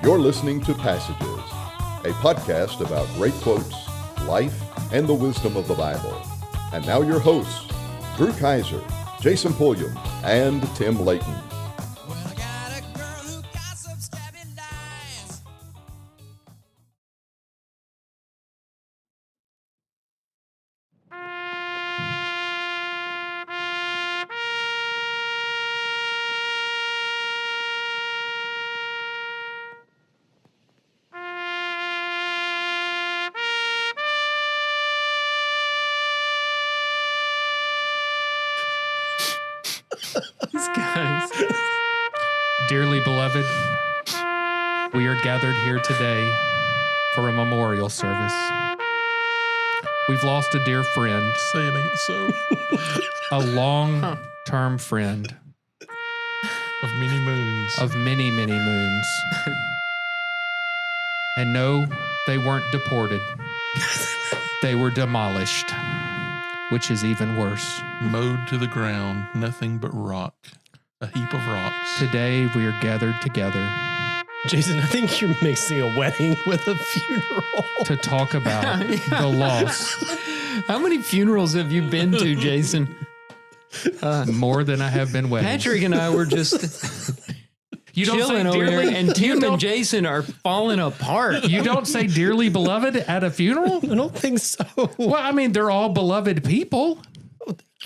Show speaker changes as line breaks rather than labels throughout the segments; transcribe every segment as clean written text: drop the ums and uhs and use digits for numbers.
You're listening to Passages, a podcast about great quotes, life, and the wisdom of the Bible. And now your hosts, Drew Kaiser, Jason Pulliam, and Tim Layton.
These guys. Dearly beloved, we are gathered here today for a memorial service. We've lost a dear friend.
Say it ain't so.
A long-term friend.
Of many moons.
Of many, many moons. And no, they weren't deported. They were demolished, which is even worse.
Mowed to the ground, nothing but rock. A heap of rocks.
Today we are gathered together
Jason, I think you're mixing a wedding with a funeral.
to talk about the loss.
How many funerals have you been to, Jason?
More than I have been weddings.
Patrick and I were just
You don't say
chilling over
dearly,
here, and
you
Tim
don't-
and Jason are falling apart.
You don't say dearly beloved at a funeral?
I don't think so.
Well, I mean, they're all beloved people.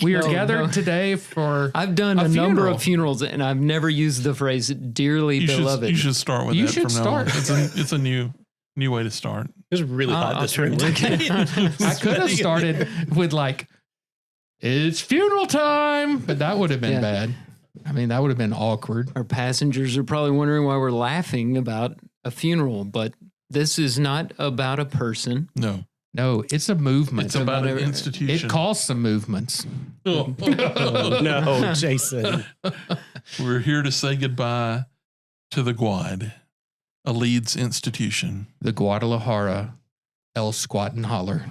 We are
No,
gathered
no.
today for
I've done a number
funeral.
of funerals, and I've never used the phrase "dearly beloved."
You should start with
You
that
should
from now on.
start.
It's a new way to start.
It was really hot
I'll
this
turn
room.
it
I could have started with like, it's funeral time, but that would have been
Yeah.
bad. I mean, that would have been awkward.
Our passengers are probably wondering why we're laughing about a funeral, but this is not about a person.
No.
No, it's a movement.
It's about an
about
institution.
It caused some movements.
Oh.
No, Jason.
We're here to say goodbye to the Guad, a Leeds institution.
The Guadalajara El Squat and Holler.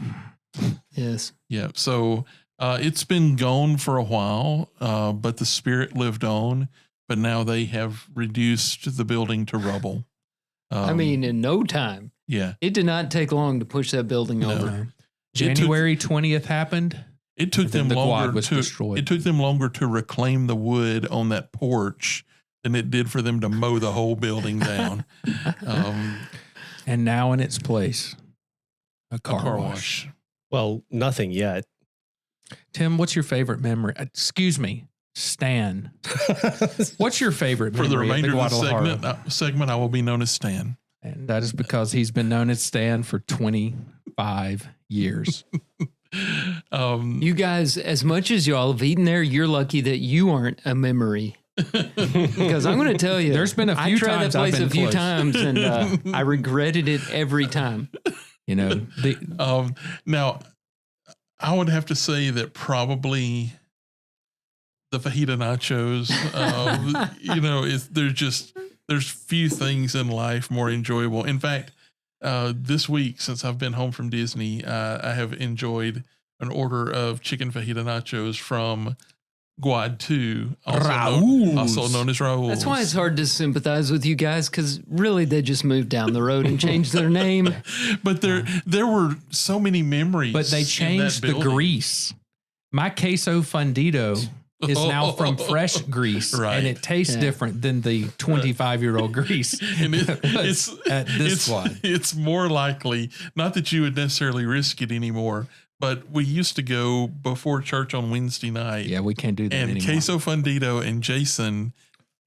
Yes.
Yeah. So it's been gone for a while, but the spirit lived on. But now they have reduced the building to rubble.
I mean, in no time.
Yeah.
It did not take long to push that building
No.
over.
January 20th happened.
It took
And then
them
the quad
longer
was
to
destroyed.
It took them longer to reclaim the wood on that porch than it did for them to mow the whole building down.
And now in its place, a car wash.
Well, nothing yet.
Tim, what's your favorite memory? Excuse me, Stan. What's your favorite
For
memory
the remainder
at
of
the
the
Guadalajara?
segment, I will be known as Stan.
And that is because he's been known as Stan for 25 years.
You guys, as much as y'all have eaten there, you're lucky that you aren't a memory. Because I'm going to tell you,
There's been a few
I tried
times
that
I've
place
been
a few
close.
times, and I regretted it every time.
You know,
Now, I would have to say that probably the fajita nachos, there's few things in life more enjoyable. In fact, this week, since I've been home from Disney, I have enjoyed an order of chicken fajita nachos from Guad 2, also known as Raul's.
That's why it's hard to sympathize with you guys, because really they just moved down the road and changed their name.
But there were so many memories.
but they
in
changed
that
the
building.
grease. My queso fundido is now from fresh grease,
Right.
and it tastes different than the 25-year-old grease.
And it's
at this one.
It's more likely, not that you would necessarily risk it anymore, but we used to go before church on Wednesday night.
Yeah, we can't do that
And
anymore.
Queso Fundido and Jason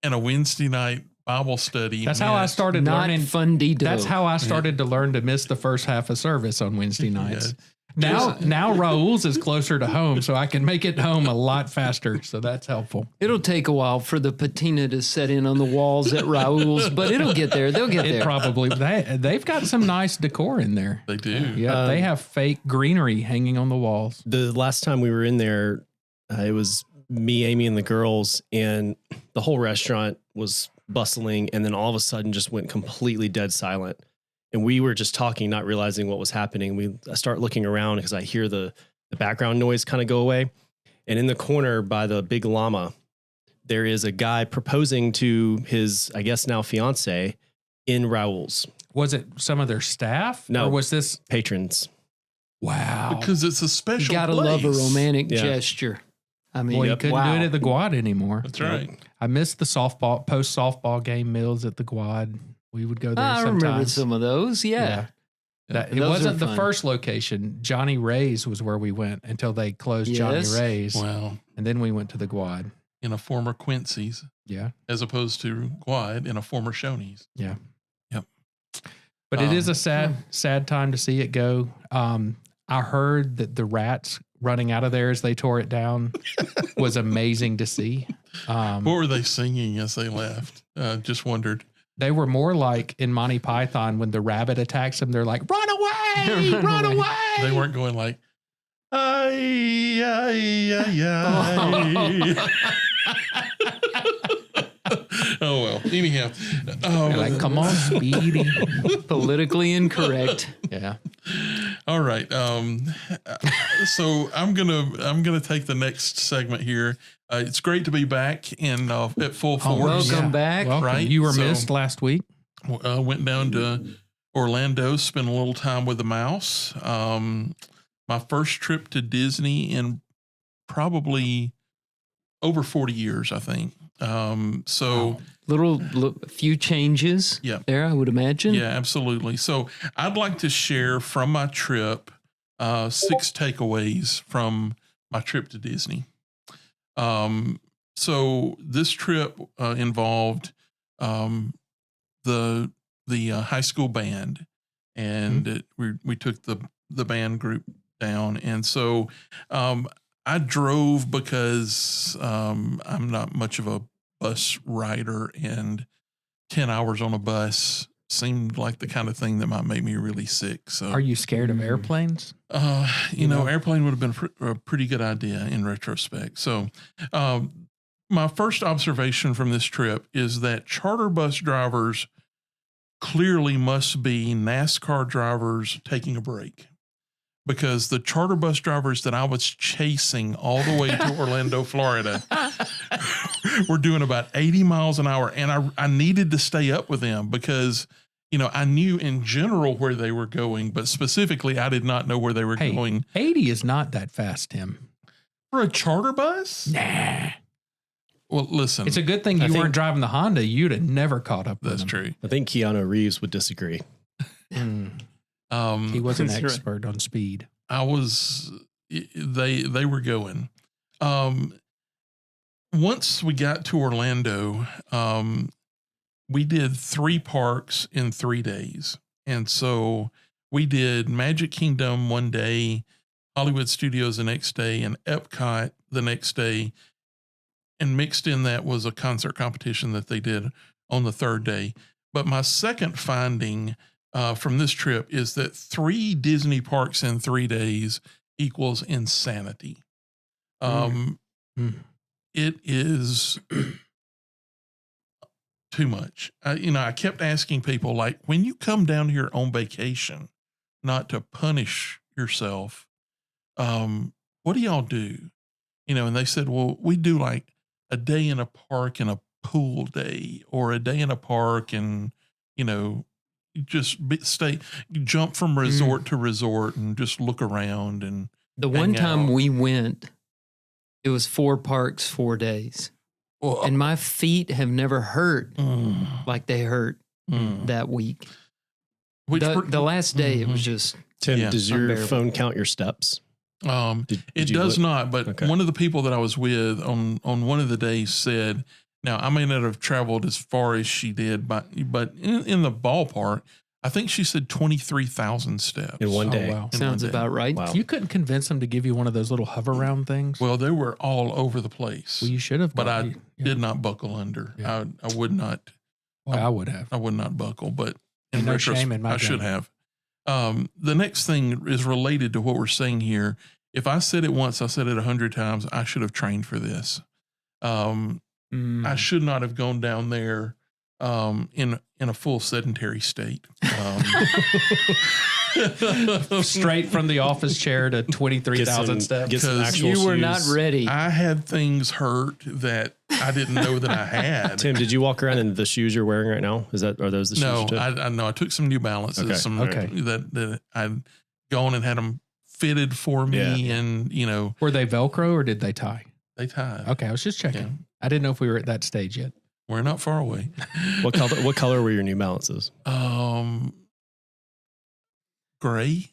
and a Wednesday night Bible study.
That's how I started
Not
learning.
Fundito.
That's how I started to learn to miss the first half of service on Wednesday nights.
Yeah.
Now Raul's is closer to home, so I can make it home a lot faster. So that's helpful.
It'll take a while for the patina to set in on the walls at Raul's, but it'll get there. They'll get
It
there.
probably they've got some nice decor in there.
They do.
Yeah, they have fake greenery hanging on the walls.
The last time we were in there, it was me, Amy, and the girls, and the whole restaurant was bustling, and then all of a sudden just went completely dead silent. And we were just talking, not realizing what was happening. I start looking around because I hear the background noise kind of go away. And in the corner by the big llama, there is a guy proposing to his, I guess now fiance, in Raoul's.
Was it some of their staff?
No.
Or was this
Patrons.
wow?
Because it's a special
You gotta
place.
love a romantic
Yeah.
gesture. I mean,
Well, you couldn't do it at the Guad anymore.
That's right.
I missed the post softball game meals at the Guad. We would go there
I
sometimes.
remember some of those. Yeah.
It
Those
wasn't
are
the
fun.
first location. Johnny Ray's was where we went until they closed
Yes.
Johnny Ray's.
Well,
And then we went to the Guad.
in a former Quincy's,
Yeah.
as opposed to Guad in a former Shoney's.
Yeah.
Yep.
But it is a sad time to see it go. I heard that the rats running out of there as they tore it down was amazing to see.
What were they singing as they left? Just wondered.
They were more like in Monty Python when the rabbit attacks them. They're like, run away, run away.
They weren't going like, ay, ay, ay, ay. Oh, well. Anyhow.
They're like, come on, Speedy.
Politically incorrect.
Yeah.
All right. So I'm gonna take the next segment here. It's great to be back in at full force.
Welcome back.
Welcome.
Right?
You were
So-
missed last week.
Went down to Orlando, spent a little time with the mouse. My first trip to Disney in probably over 40 years, I think.
Few changes.
Yeah.
There, I would imagine.
Yeah, absolutely. So I'd like to share from my trip 6 takeaways from my trip to Disney. So this trip involved the high school band, and we took the band group down, and so I drove because I'm not much of a bus rider, and 10 hours on a bus seemed like the kind of thing that might make me really sick. So,
Are you scared of airplanes?
you know, airplane would have been a pretty good idea in retrospect. So, my first observation from this trip is that charter bus drivers clearly must be NASCAR drivers taking a break, because the charter bus drivers that I was chasing all the way to Orlando, Florida, were doing about 80 miles an hour. And I needed to stay up with them because, you know, I knew in general where they were going, but specifically, I did not know where they were going.
80 is not that fast, Tim.
For a charter bus?
Nah.
Well, listen.
It's a good thing you weren't driving the Honda. You'd have never caught up with
That's
them.
true.
I think Keanu Reeves would disagree.
He was an
That's right.
expert on speed.
They were going. Once we got to Orlando, we did 3 parks in 3 days. And so we did Magic Kingdom one day, Hollywood Studios the next day, and Epcot the next day. And mixed in that was a concert competition that they did on the 3rd day. But my second finding from this trip is that 3 Disney parks in 3 days equals insanity. It is too much. I kept asking people, like, when you come down here on vacation, not to punish yourself, what do y'all do? And they said, well, we do like a day in a park and a pool day, or a day in a park and, just jump from resort to resort and just look around. And
The one
hang
time
out.
we went, it was 4 parks, 4 days.
Well,
And my feet have never hurt like they hurt that week. The last day, it was just,
Tim,
Yeah.
does your
Unbearable.
phone count your steps?
it
you
does
look-
not, but
Okay.
one of the people that I was with on one of the days said, now I may not have traveled as far as she did, but in the ballpark, I think she said 23,000 steps
In one
Oh,
day.
wow.
In
sounds
one day.
about right.
Wow.
You couldn't convince them to give you one of those little hover round things.
Well, they were all over the place,
Well, you should have.
but I
Yeah.
did not buckle under.
Yeah.
I would not.
Well, I would have.
I would not buckle, but
And
in
no
retrospect,
shame in my
I should
game.
have. The next thing is related to what we're saying here. If I said it once, I said it 100 times. I should have trained for this. I should not have gone down there in a full sedentary state.
Straight from the office chair to 23,000 steps.
Get some
Because
actual
You were not
shoes.
ready.
I had things hurt that I didn't know that I had.
Tim, did you walk around in the shoes you're wearing right now? Are those the shoes?
No,
you took?
I know. I took some New Balances,
Okay.
that I'd gone and had them fitted for me, and
Were they Velcro or did they tie?
they tied.
Okay, I was just checking.
Yeah.
I didn't know if we were at that stage yet.
We're not far away.
What color were your New Balances?
Gray.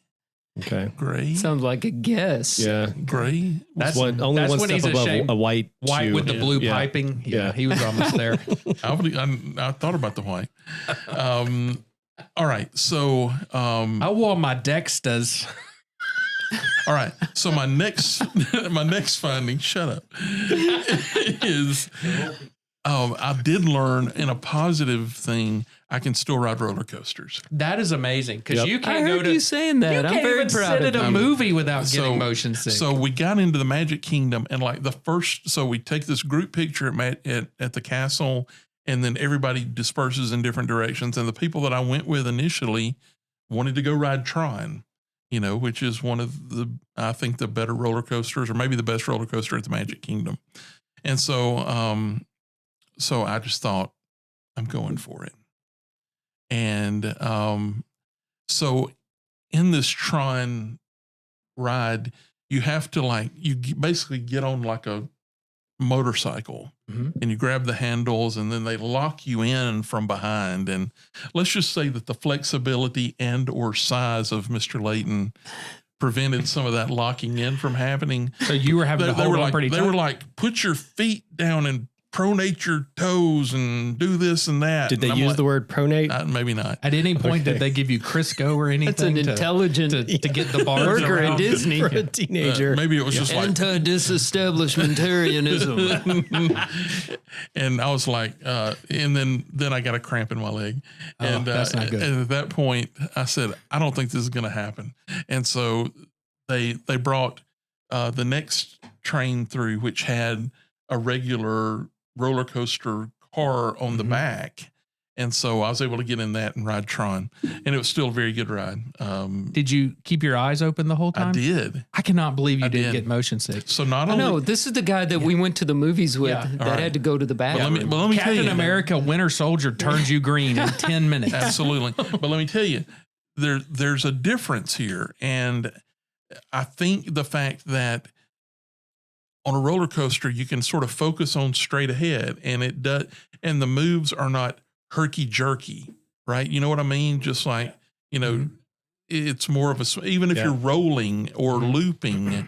Okay.
Gray.
Sounds like a guess.
Yeah.
Gray.
That's
Only
that's
one
when
step
he's
above
ashamed.
a white shoe.
with the blue
Yeah.
piping. Yeah,
Yeah.
he was almost there.
I thought about the white. All right. So,
I wore my Dexters.
all right. So my next finding, shut up, is I did learn in a positive thing. I can still ride roller coasters.
That is amazing because
Yep.
you
I
can't
heard
go to
you saying that.
You
I'm
can't
very
even
proud
sit
of
at a
you.
movie without
So-
getting motion sick.
So we got into the Magic Kingdom, and like so we take this group picture at the castle, and then everybody disperses in different directions. And the people that I went with initially wanted to go ride Tron, which is one of I think the better roller coasters, or maybe the best roller coaster at the Magic Kingdom. And so, so I just thought, I'm going for it. And so in this Tron ride, you have to basically get on like a motorcycle, and you grab the handles, and then they lock you in from behind. And let's just say that the flexibility and or size of Mr. Layton prevented some of that locking in from happening.
So you were having to hold on pretty tight?
They were like, put your feet down and pronate your toes and do this and that.
Did they use the word pronate?
Maybe not.
At any point, did they give you Crisco or anything?
That's an intelligent
to get the bars
worker
around?
at Disney.
For a teenager.
Maybe it was just like,
Anti-disestablishmentarianism.
and I was like, and then I got a cramp in my leg. And
that's not good.
And at that point, I said, I don't think this is going to happen. And so they brought the next train through, which had a regular roller coaster car on the back. And so I was able to get in that and ride Tron, and it was still a very good ride.
Did you keep your eyes open the whole time?
I did.
I cannot believe you
I
did
did.
get motion sick.
So not
I
only
know this is the guy that we went to the movies with
Yeah.
that
All right.
had to go to the bathroom.
let me tell
Captain
you,
America Winter Soldier turns you green in 10 minutes.
absolutely. But let me tell you, there's a difference here, and I think the fact that on a roller coaster you can sort of focus on straight ahead, and it does, and the moves are not herky jerky, right? You know what I mean? Just like it's more of a, even if you're rolling or looping,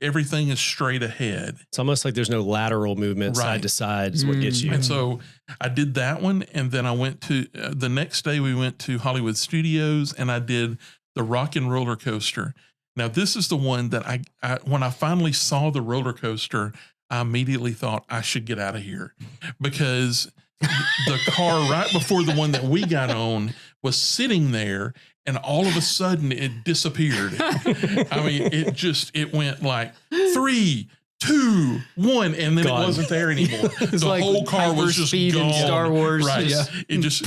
everything is straight ahead.
It's almost like there's no lateral movement side to side is what gets you.
And so I did that one. And then I went to the next day we went to Hollywood Studios, and I did the Rock and Roller Coaster. Now, this is the one that I when I finally saw the roller coaster, I immediately thought I should get out of here, because the car right before the one that we got on was sitting there, and all of a sudden it disappeared. I mean, it went like 3, 2, 1, and then
Gone.
it wasn't there anymore. The
like
whole car was just
hyperspeed in
gone.
Star Wars.
Right.
Yeah.
It just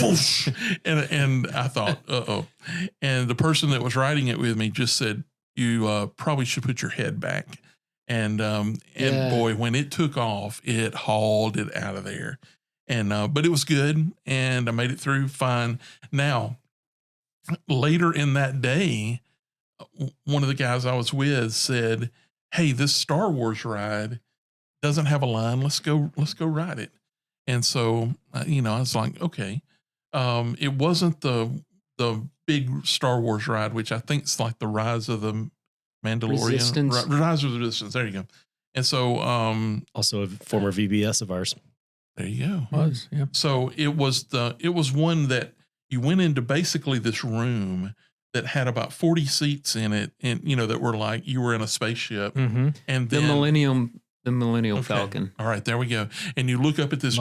whoosh, and I thought, uh-oh. And the person that was riding it with me just said, you probably should put your head back. And boy, when it took off, it hauled it out of there. And but it was good, and I made it through fine. Now, later in that day, one of the guys I was with said, hey, this Star Wars ride doesn't have a line. Let's go ride it. And so, I was like, okay. It wasn't the big Star Wars ride, which I think is like the Rise of the Mandalorian.
Resistance.
Rise of the Resistance. There you go. And so,
Also a former VBS of ours.
there you go.
Was, yeah.
So it was one that you went into basically this room that had about 40 seats in it, and that were like you were in a spaceship.
Mm-hmm.
And
The
then
Millennium
Okay.
Falcon.
All right, there we go. And you look up at this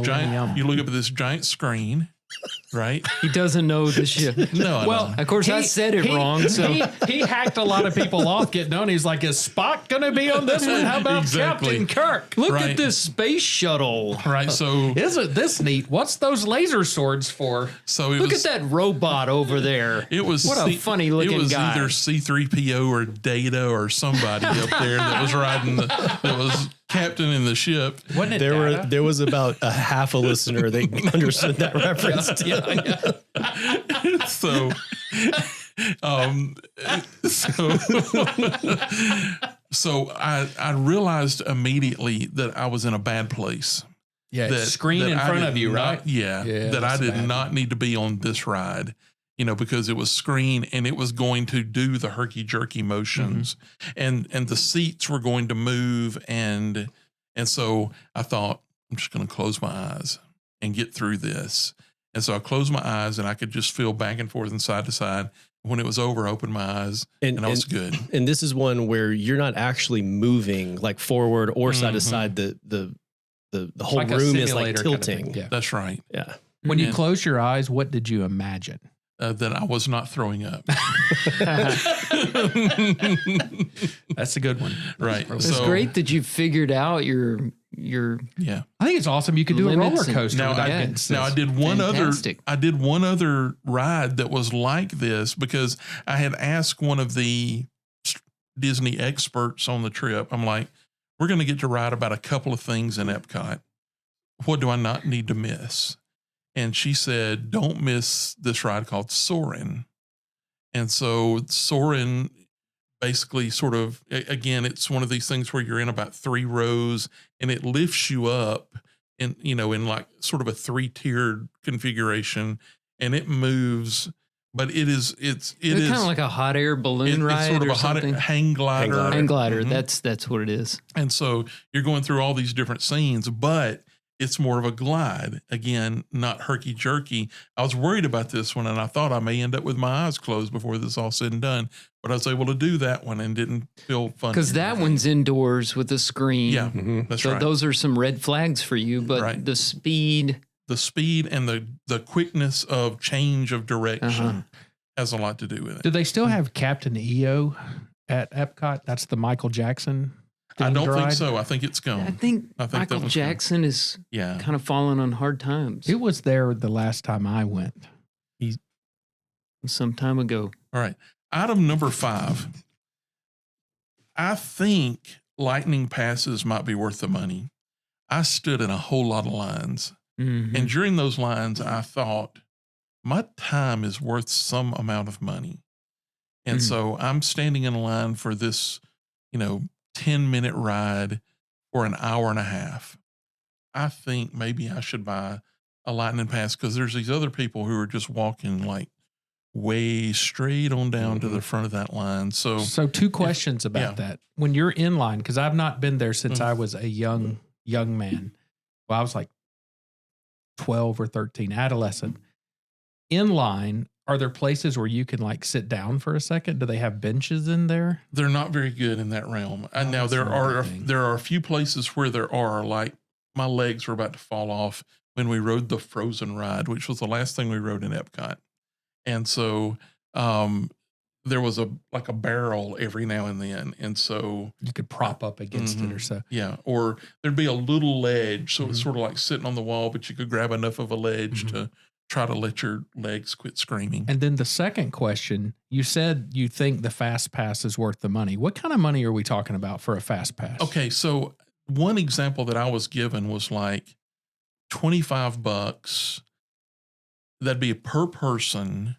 giant screen, right?
He doesn't know the ship.
No, I
Well,
don't.
Of course, I said it wrong. So
he hacked a lot of people off getting on. He's like, is Spock going to be on this one? How about
Exactly.
Captain Kirk?
look
Right.
at this space shuttle.
Right. So
Isn't this neat? What's those laser swords for?
so it
Look
was
at that robot over there.
It was
What a funny looking
It was
guy.
either C3PO or Data or somebody up there that was riding that was captain in the ship.
Wasn't it
There was about a half a listener that understood that reference.
So I realized immediately that I was in a bad place.
Yeah,
that
screen in front of you, right?
That I did not need to be on this ride, because it was screen and it was going to do the herky jerky motions, and the seats were going to move, and so I thought, I'm just going to close my eyes and get through this. And so I closed my eyes and I could just feel back and forth and side to side. When it was over, I opened my eyes and I was good.
And this is one where you're not actually moving like forward or side to side. The whole
like
room is like
simulator kind of
tilting.
thing. Yeah.
That's right.
Yeah.
When you closed your eyes, what did you imagine?
That I was not throwing up.
That's a good one.
Right.
It's great that you figured out your.
Yeah.
I think it's awesome. You could do a roller coaster.
Now I did one other ride that was like this, because I had asked one of the Disney experts on the trip. I'm like, we're going to get to ride about a couple of things in Epcot. What do I not need to miss? And she said, don't miss this ride called Soarin'. And so Soarin' basically sort of, again, it's one of these things where you're in about 3 rows and it lifts you up in like sort of a 3-tiered configuration, and it moves, but it's kind
of like a hot air balloon ride.
It's sort of a hot hang glider.
Hang glider. That's what it is.
And so you're going through all these different scenes, but it's more of a glide. Again, not herky jerky. I was worried about this one, and I thought I may end up with my eyes closed before this is all said and done. But I was able to do that one and didn't feel funny.
Because that one's indoors with a screen.
Yeah, that's right.
So those are some red flags for you. But the speed
and the quickness of change of direction has a lot to do with it.
Do they still have Captain EO at Epcot? That's the Michael Jackson.
I don't think so. I think it's gone.
I think Michael Jackson is kind of falling on hard times.
It was there the last time I went.
Some time ago.
All right. Item number 5. I think lightning passes might be worth the money. I stood in a whole lot of lines.
Mm-hmm.
And during those lines, I thought, my time is worth some amount of money. And so I'm standing in line for this, 10-minute ride for an hour and a half. I think maybe I should buy a lightning pass, because there's these other people who are just walking like way straight on down to the front of that line. So
2 questions about that. When you're in line, because I've not been there since I was a young man. Well, I was like 12 or 13, adolescent. In line, are there places where you can like sit down for a second? Do they have benches in there?
They're not very good in that realm. Now there are a few places where there are, like my legs were about to fall off when we rode the Frozen ride, which was the last thing we rode in Epcot. And so there was a barrel every now and then. And so
you could prop up against it or so.
Yeah. Or there'd be a little ledge. So it's sort of like sitting on the wall, but you could grab enough of a ledge to try to let your legs quit screaming.
And then the second question, you said you think the Fast Pass is worth the money. What kind of money are we talking about for a Fast Pass?
Okay. So one example that I was given was like $25. That'd be per person,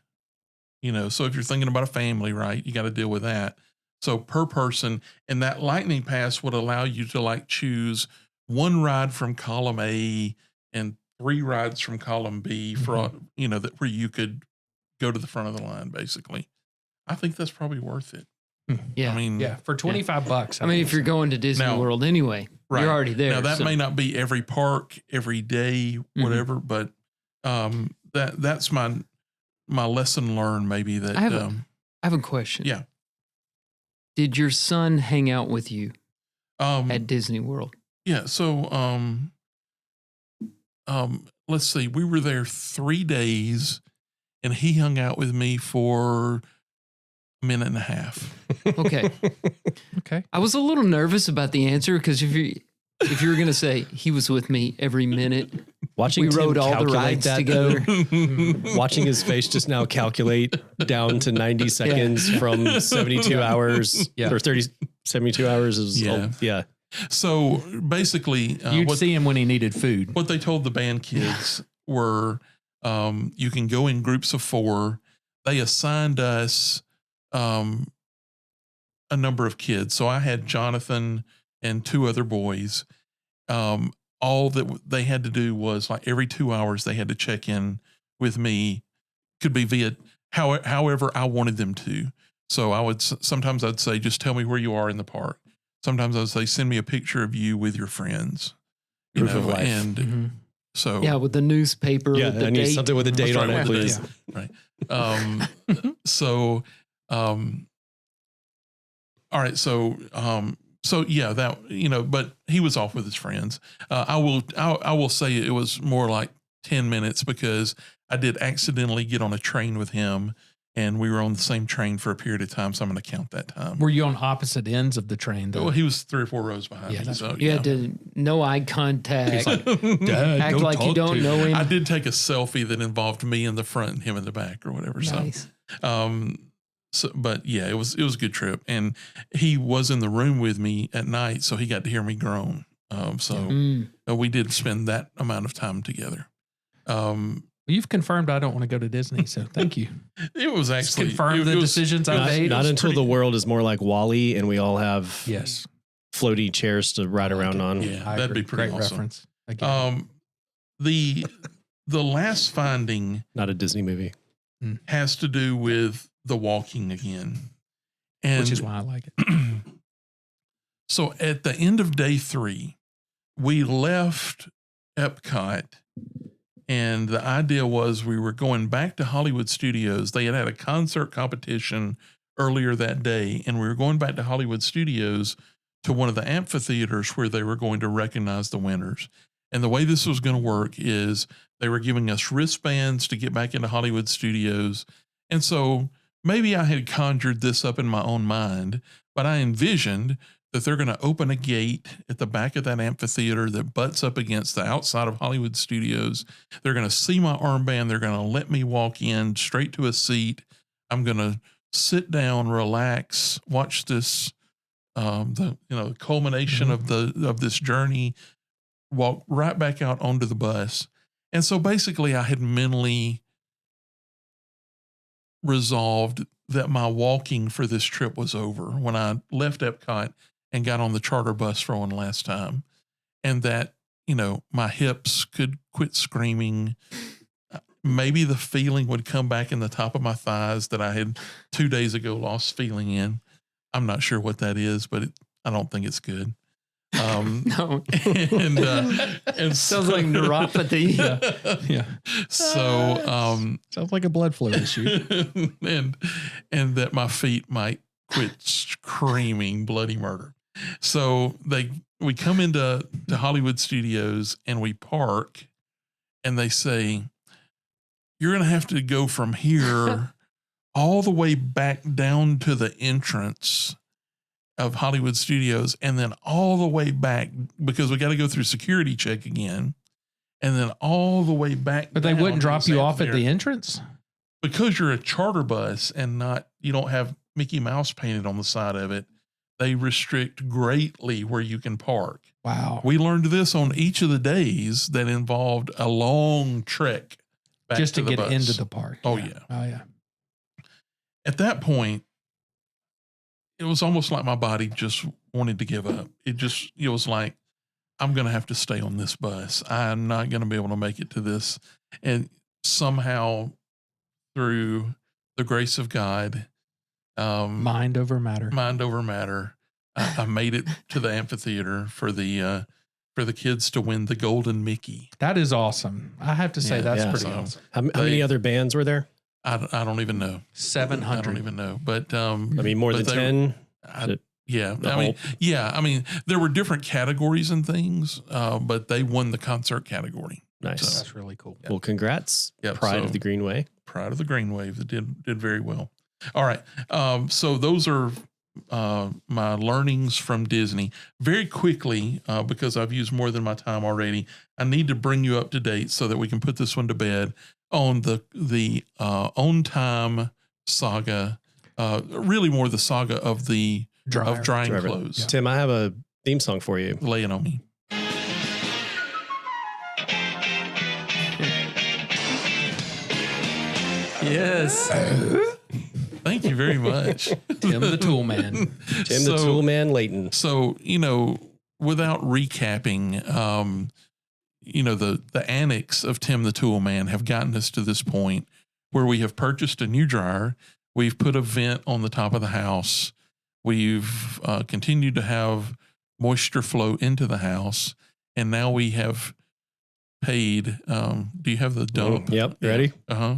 so if you're thinking about a family, right, you got to deal with that. So per person, and that lightning pass would allow you to like choose 1 ride from column A and 3 rides from column B for, that where you could go to the front of the line, basically. I think that's probably worth it.
Yeah.
I mean,
for $25.
I mean, if you're going to Disney World anyway, you're already there.
Now that may not be every park, every day, whatever, but that's my lesson learned. Maybe that
I have a question.
Yeah.
Did your son hang out with you at Disney World?
Yeah. So, let's see, we were there 3 days and he hung out with me for a minute and a half.
Okay.
Okay.
I was a little nervous about the answer, because if you were going to say he was with me every minute,
watching
we
Tim
rode all the rides together.
Watching his face just now calculate down to 90 seconds from 72 hours or 72 hours is,
So basically,
You'd see him when he needed food.
what they told the band kids were, you can go in groups of 4. They assigned us a number of kids. So I had Jonathan and 2 other boys. All that they had to do was like every 2 hours they had to check in with me. Could be via however I wanted them to. So sometimes I'd say, just tell me where you are in the park. Sometimes I'd say, send me a picture of you with your friends.
Proof of life.
And so
Yeah, with the newspaper.
Yeah,
with the
I need
date.
something with a date on it, please.
Right. So, all right. So yeah, that, but he was off with his friends. I will say it was more like 10 minutes because I did accidentally get on a train with him and we were on the same train for a period of time. So I'm going to count that time.
Were you on opposite ends of the train, though?
Well, he was 3 or 4 rows behind me. So,
You had to no eye contact.
Dad,
act like you don't know him.
I did take a selfie that involved me in the front and him in the back or whatever.
Nice.
But yeah, it was a good trip, and he was in the room with me at night, so he got to hear me groan. We did spend that amount of time together.
You've confirmed I don't want to go to Disney, so thank you.
It was actually
confirmed the decisions I made.
Not until the world is more like Wall-E and we all have
Yes,
floaty chairs to ride around on.
Yeah,
I
that'd
agree.
be pretty
Great
awesome.
reference. Again.
The last finding
Not a Disney movie.
has to do with the walking again, and
Which is why I like it.
So at the end of day 3, we left Epcot, and the idea was we were going back to Hollywood Studios. They had a concert competition earlier that day, and we were going back to Hollywood Studios to one of the amphitheaters where they were going to recognize the winners. And the way this was going to work is they were giving us wristbands to get back into Hollywood Studios. And so maybe I had conjured this up in my own mind, but I envisioned that they're going to open a gate at the back of that amphitheater that butts up against the outside of Hollywood Studios. They're going to see my armband. They're going to let me walk in straight to a seat. I'm going to sit down, relax, watch this, the culmination of this journey, walk right back out onto the bus. And so basically I had mentally resolved that my walking for this trip was over when I left Epcot and got on the charter bus for one last time, and that, my hips could quit screaming. Maybe the feeling would come back in the top of my thighs that I had 2 days ago lost feeling in. I'm not sure what that is, but I don't think it's good.
No.
and
Sounds like neuropathy.
Yeah.
So,
Sounds like a blood flow issue.
and that my feet might quit screaming bloody murder. So we come into Hollywood Studios and we park, and they say, you're going to have to go from here all the way back down to the entrance of Hollywood Studios, and then all the way back, because we got to go through security check again, and then all the way back.
But they wouldn't drop you off at the entrance?
Because you're a charter bus and you don't have Mickey Mouse painted on the side of it. They restrict greatly where you can park.
Wow.
We learned this on each of the days that involved a long trek back
Just to
the
get
bus.
into the park.
Oh,
yeah.
yeah.
Oh, yeah.
At that point, it was almost like my body just wanted to give up. It was like, I'm going to have to stay on this bus. I'm not going to be able to make it to this. And somehow, through the grace of God,
Mind over matter.
I made it to the amphitheater for the kids to win the Golden Mickey.
That is awesome. I have to say that's pretty
so
awesome.
How many other bands were there?
I don't even know.
700.
I don't even know. But
More than 10?
Yeah.
The
I mean, there were different categories and things, but they won the concert category.
Nice.
So,
That's really cool.
Well, congrats.
Yep,
Pride of the Greenway.
Pride of the Greenway that did very well. All right. So those are my learnings from Disney. Very quickly, because I've used more than my time already, I need to bring you up to date so that we can put this one to bed on the On Time saga. Really more the saga of drying clothes.
Tim, I have a theme song for you.
Lay it on me.
Yes.
Thank you very much.
Tim the Tool Man.
Tim the Tool Man Layton.
So, without recapping, the annex of Tim the Tool Man have gotten us to this point where we have purchased a new dryer. We've put a vent on the top of the house. We've continued to have moisture flow into the house. And now we have paid. Do you have the dump?
Yep. Ready?
Uh-huh.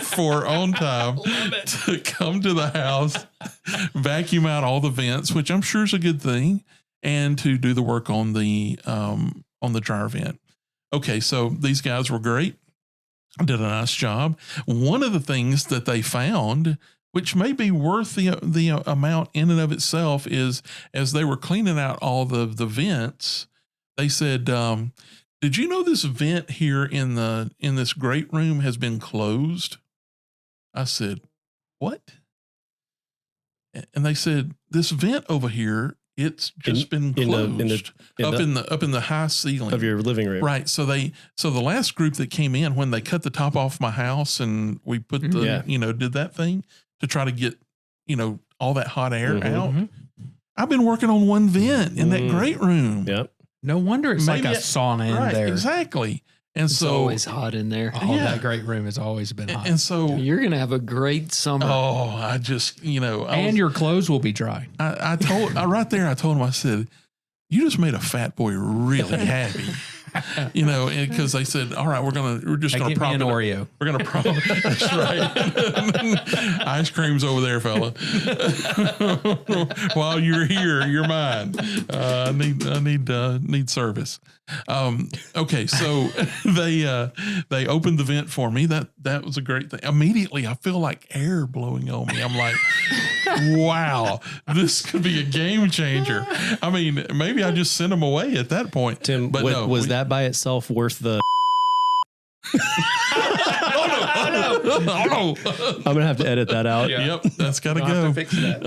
For on time to come to the house, vacuum out all the vents, which I'm sure is a good thing, and to do the work on the dryer vent. Okay, so these guys were great, did a nice job. One of the things that they found, which may be worth the amount in and of itself, is as they were cleaning out all the vents, they said, did you know this vent here in this great room has been closed? I said, what? And they said, this vent over here, it's just been closed up in the high ceiling
of your living room.
Right. So the last group that came in, when they cut the top off my house and we put did that thing to try to get, all that hot air out.
Mm-hmm.
I've been working on one vent in that great room.
Yep.
No wonder it's
Maybe
like a sauna in
right,
there.
Exactly. And
It's
so
always hot in there.
Oh, that great room has always been hot.
and so
You're going to have a great summer.
I just,
Your clothes will be dry.
I told him, I said, you just made a fat boy really happy. Because they said, all right, we're just going to prop
an Oreo.
We're going to prop. That's right. Ice cream's over there, fella. While you're here, you're mine. I need service. Okay. So they opened the vent for me. That was a great thing. Immediately I feel like air blowing on me. I'm like, wow, this could be a game changer. I mean, maybe I just sent them away at that point.
Tim,
but
was that by itself worth the?
Oh no!
I'm gonna have to edit that out.
Yeah. Yep, that's got to go.
Have to fix that.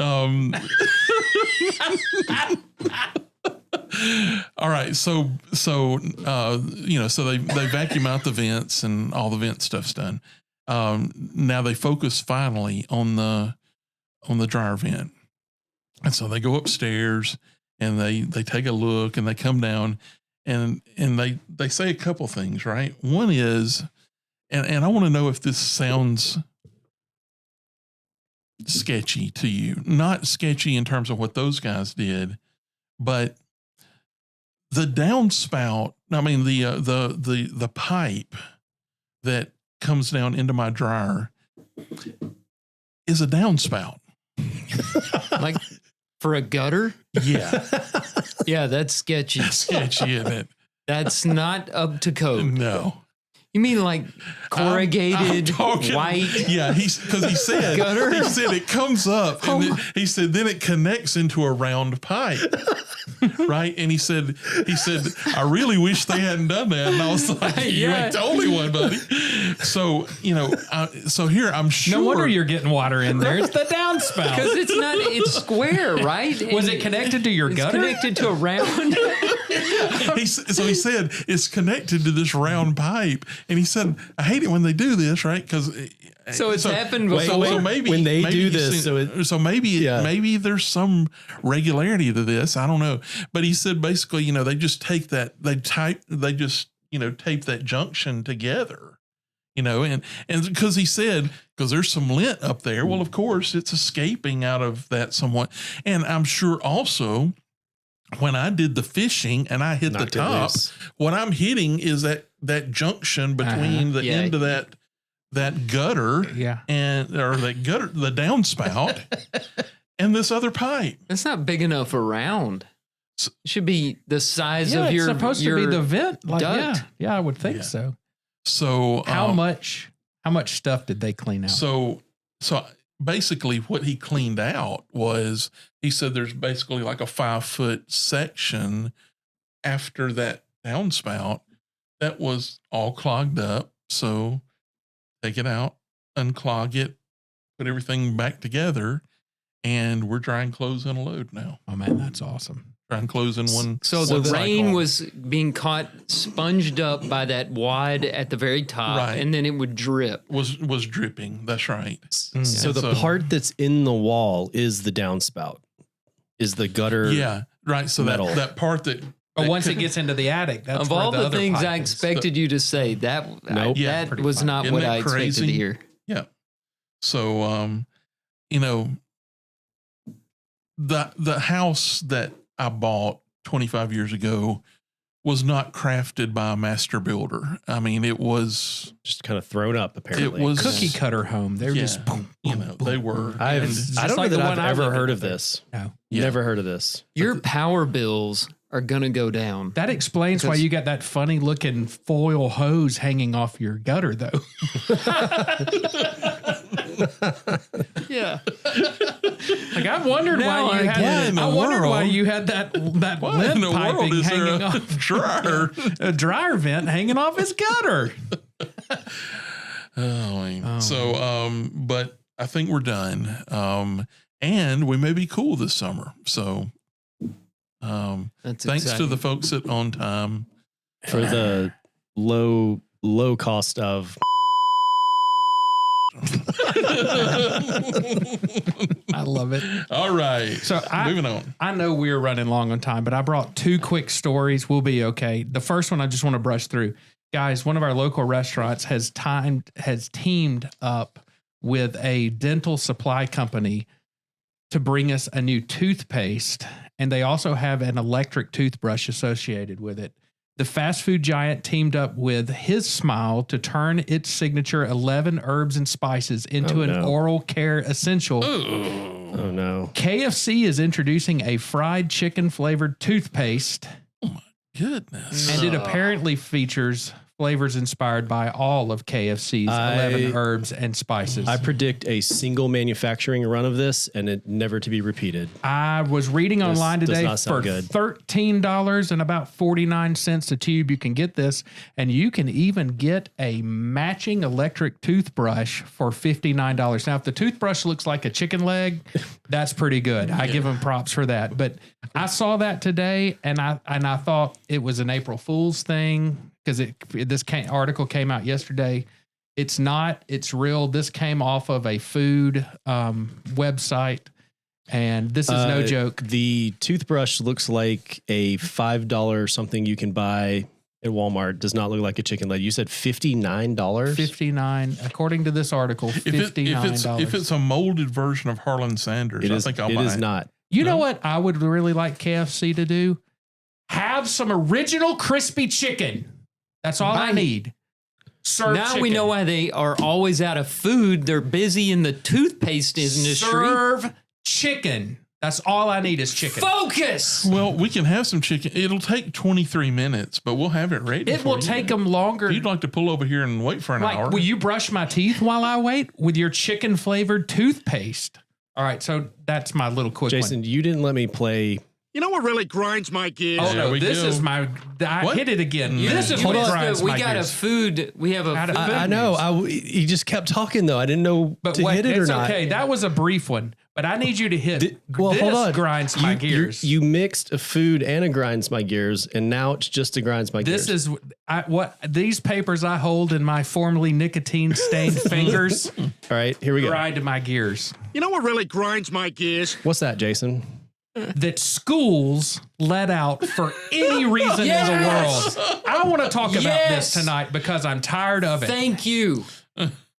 All right, so they vacuum out the vents and all the vent stuff's done. Now they focus finally on the dryer vent, and so they go upstairs and they take a look and they come down and they say a couple things, right? One is, and I want to know if this sounds sketchy to you. Not sketchy in terms of what those guys did, but the downspout, I mean the pipe that comes down into my dryer is a downspout.
Like for a gutter?
Yeah.
Yeah, that's sketchy.
Sketchy, isn't it?
That's not up to code.
No.
You mean like corrugated
I'm talking,
white?
Yeah, he said
Gutter?
He said it comes up, and then, he said then it connects into a round pipe, right? And he said I really wish they hadn't done that. And I was like, you ain't the only one, buddy. So so here I'm sure.
No wonder you're getting water in there. It's the downspout.
Because it's square, right?
Was it connected to your gutter?
Connected to a round.
He said it's connected to this round pipe, and he said I hate it when they do this, right? Because
So it's happened before.
So maybe
when they
maybe
do
you've
this,
seen- maybe there's some regularity to this. I don't know, but he said basically, they just take that, tape that junction together, and because he said because there's some lint up there. Well, of course, it's escaping out of that somewhat, and I'm sure also when I did the fishing and I hit
Knocked
the
it
top,
loose.
what I'm hitting is that junction between the end of that gutter the downspout and this other pipe.
That's not big enough around. It should be the size of your.
It's supposed to be the vent. Like,
duct.
yeah, I would think so.
So
How much stuff did they clean out?
So basically what he cleaned out was, he said there's basically like a 5-foot section after that downspout that was all clogged up. So take it out, unclog it, put everything back together. and we're drying clothes in a load now.
Oh man, that's awesome.
Drying clothes in one.
So
one
the rain
cycle.
was being caught, sponged up by that wad at the very top,
Right.
and then it would drip.
was dripping. That's right.
So the part that's in the wall is the downspout, is the gutter.
Yeah, right. So
metal.
that part that.
But
that
once it
could-
gets into the attic, that's
Of
where
all the
other
things
pipe
I
is.
expected you to say, that
Nope.
Yeah,
that
pretty
was
fun.
not
Isn't
what
that
I expected
crazy?
to hear.
Yeah. So, the house that I bought 25 years ago was not crafted by a master builder. I mean, it was
Just kind of thrown up, apparently.
It was-
Cookie cutter home. They're
Yeah.
just boom,
you
boom,
know,
boom,
they
boom.
were.
I
and-
don't
just
know
like
that
the
I've
one I
ever
lived
heard
in
of
there.
this.
No.
Yeah.
Never heard of this.
Your power bills are going to go down.
That explains why
Because-
you got that funny looking foil hose hanging off your gutter, though.
Yeah.
Like I wondered
Now
why you
I
had.
get it.
I wondered why
world?
you had that
Why in
lint
the world
piping
is there
hanging
a
off
dryer?
a dryer vent hanging off his gutter.
But I think we're done. And we may be cool this summer. So,
That's
thanks to
exciting.
the folks at On Time.
For the low cost of.
I love it.
All right.
So
Moving on.
I know we're running long on time, but I brought two quick stories. We'll be okay. The first one I just want to brush through. Guys, one of our local restaurants has teamed up with a dental supply company to bring us a new toothpaste, and they also have an electric toothbrush associated with it. The fast food giant teamed up with His Smile to turn its signature 11 herbs and spices into
Oh,
an
no.
oral care essential.
Oh, no.
KFC is introducing a fried chicken flavored toothpaste,
Goodness.
and it apparently features flavors inspired by all of KFC's 11 herbs and spices.
I predict a single manufacturing run of this and it never to be repeated.
I was reading online
does
today
not sound
for
good.
$13 and about 49 cents a tube. You can get this, and you can even get a matching electric toothbrush for $59. Now, if the toothbrush looks like a chicken leg, that's pretty good. I give them props for that. But I saw that today, and I thought it was an April Fool's thing because this article came out yesterday. It's not. It's real. This came off of a food website. And this is no joke.
The toothbrush looks like a $5 something you can buy at Walmart. Does not look like a chicken leg. You said $59?
$59, according to this article, $59.
If it's a molded version of Harlan Sanders, I think I'll buy
it is not.
You know what I would really like KFC to do? Have some original crispy chicken. That's all I
Right.
need. Serve
Now we
chicken.
know why they are always out of food. They're busy in the toothpaste industry.
Serve chicken. That's all I need is chicken.
Focus.
Well, we can have some chicken. It'll take 23 minutes, but we'll have it ready.
It
for
will
you.
take them longer.
If you'd like to pull over here and wait for an hour.
Will you brush my teeth while I wait with your chicken flavored toothpaste? All right, so that's my little quick one.
Jason, you didn't let me play.
You know what really grinds my gears?
Oh
There
no,
we
this
go.
is my. I
What?
hit it again. This is
Hold
what
on.
grinds
We
my
got
gears.
a food. We have a
Out of
food.
food.
I know. He just kept talking though. I didn't know
But
to
wait,
hit it or
it's
not.
okay. That was a brief one, but I need you to hit.
Well,
this
hold on.
grinds my gears.
You mixed a food and a grinds my gears, and now it's just a grinds my
This
gears.
is what these papers I hold in my formerly nicotine stained fingers
All right, here we go.
grind my gears.
You know what really grinds my gears?
What's that, Jason?
That schools let out for any reason
Yes!
in the world. I want to talk about
Yes!
this tonight because I'm tired of it.
Thank you.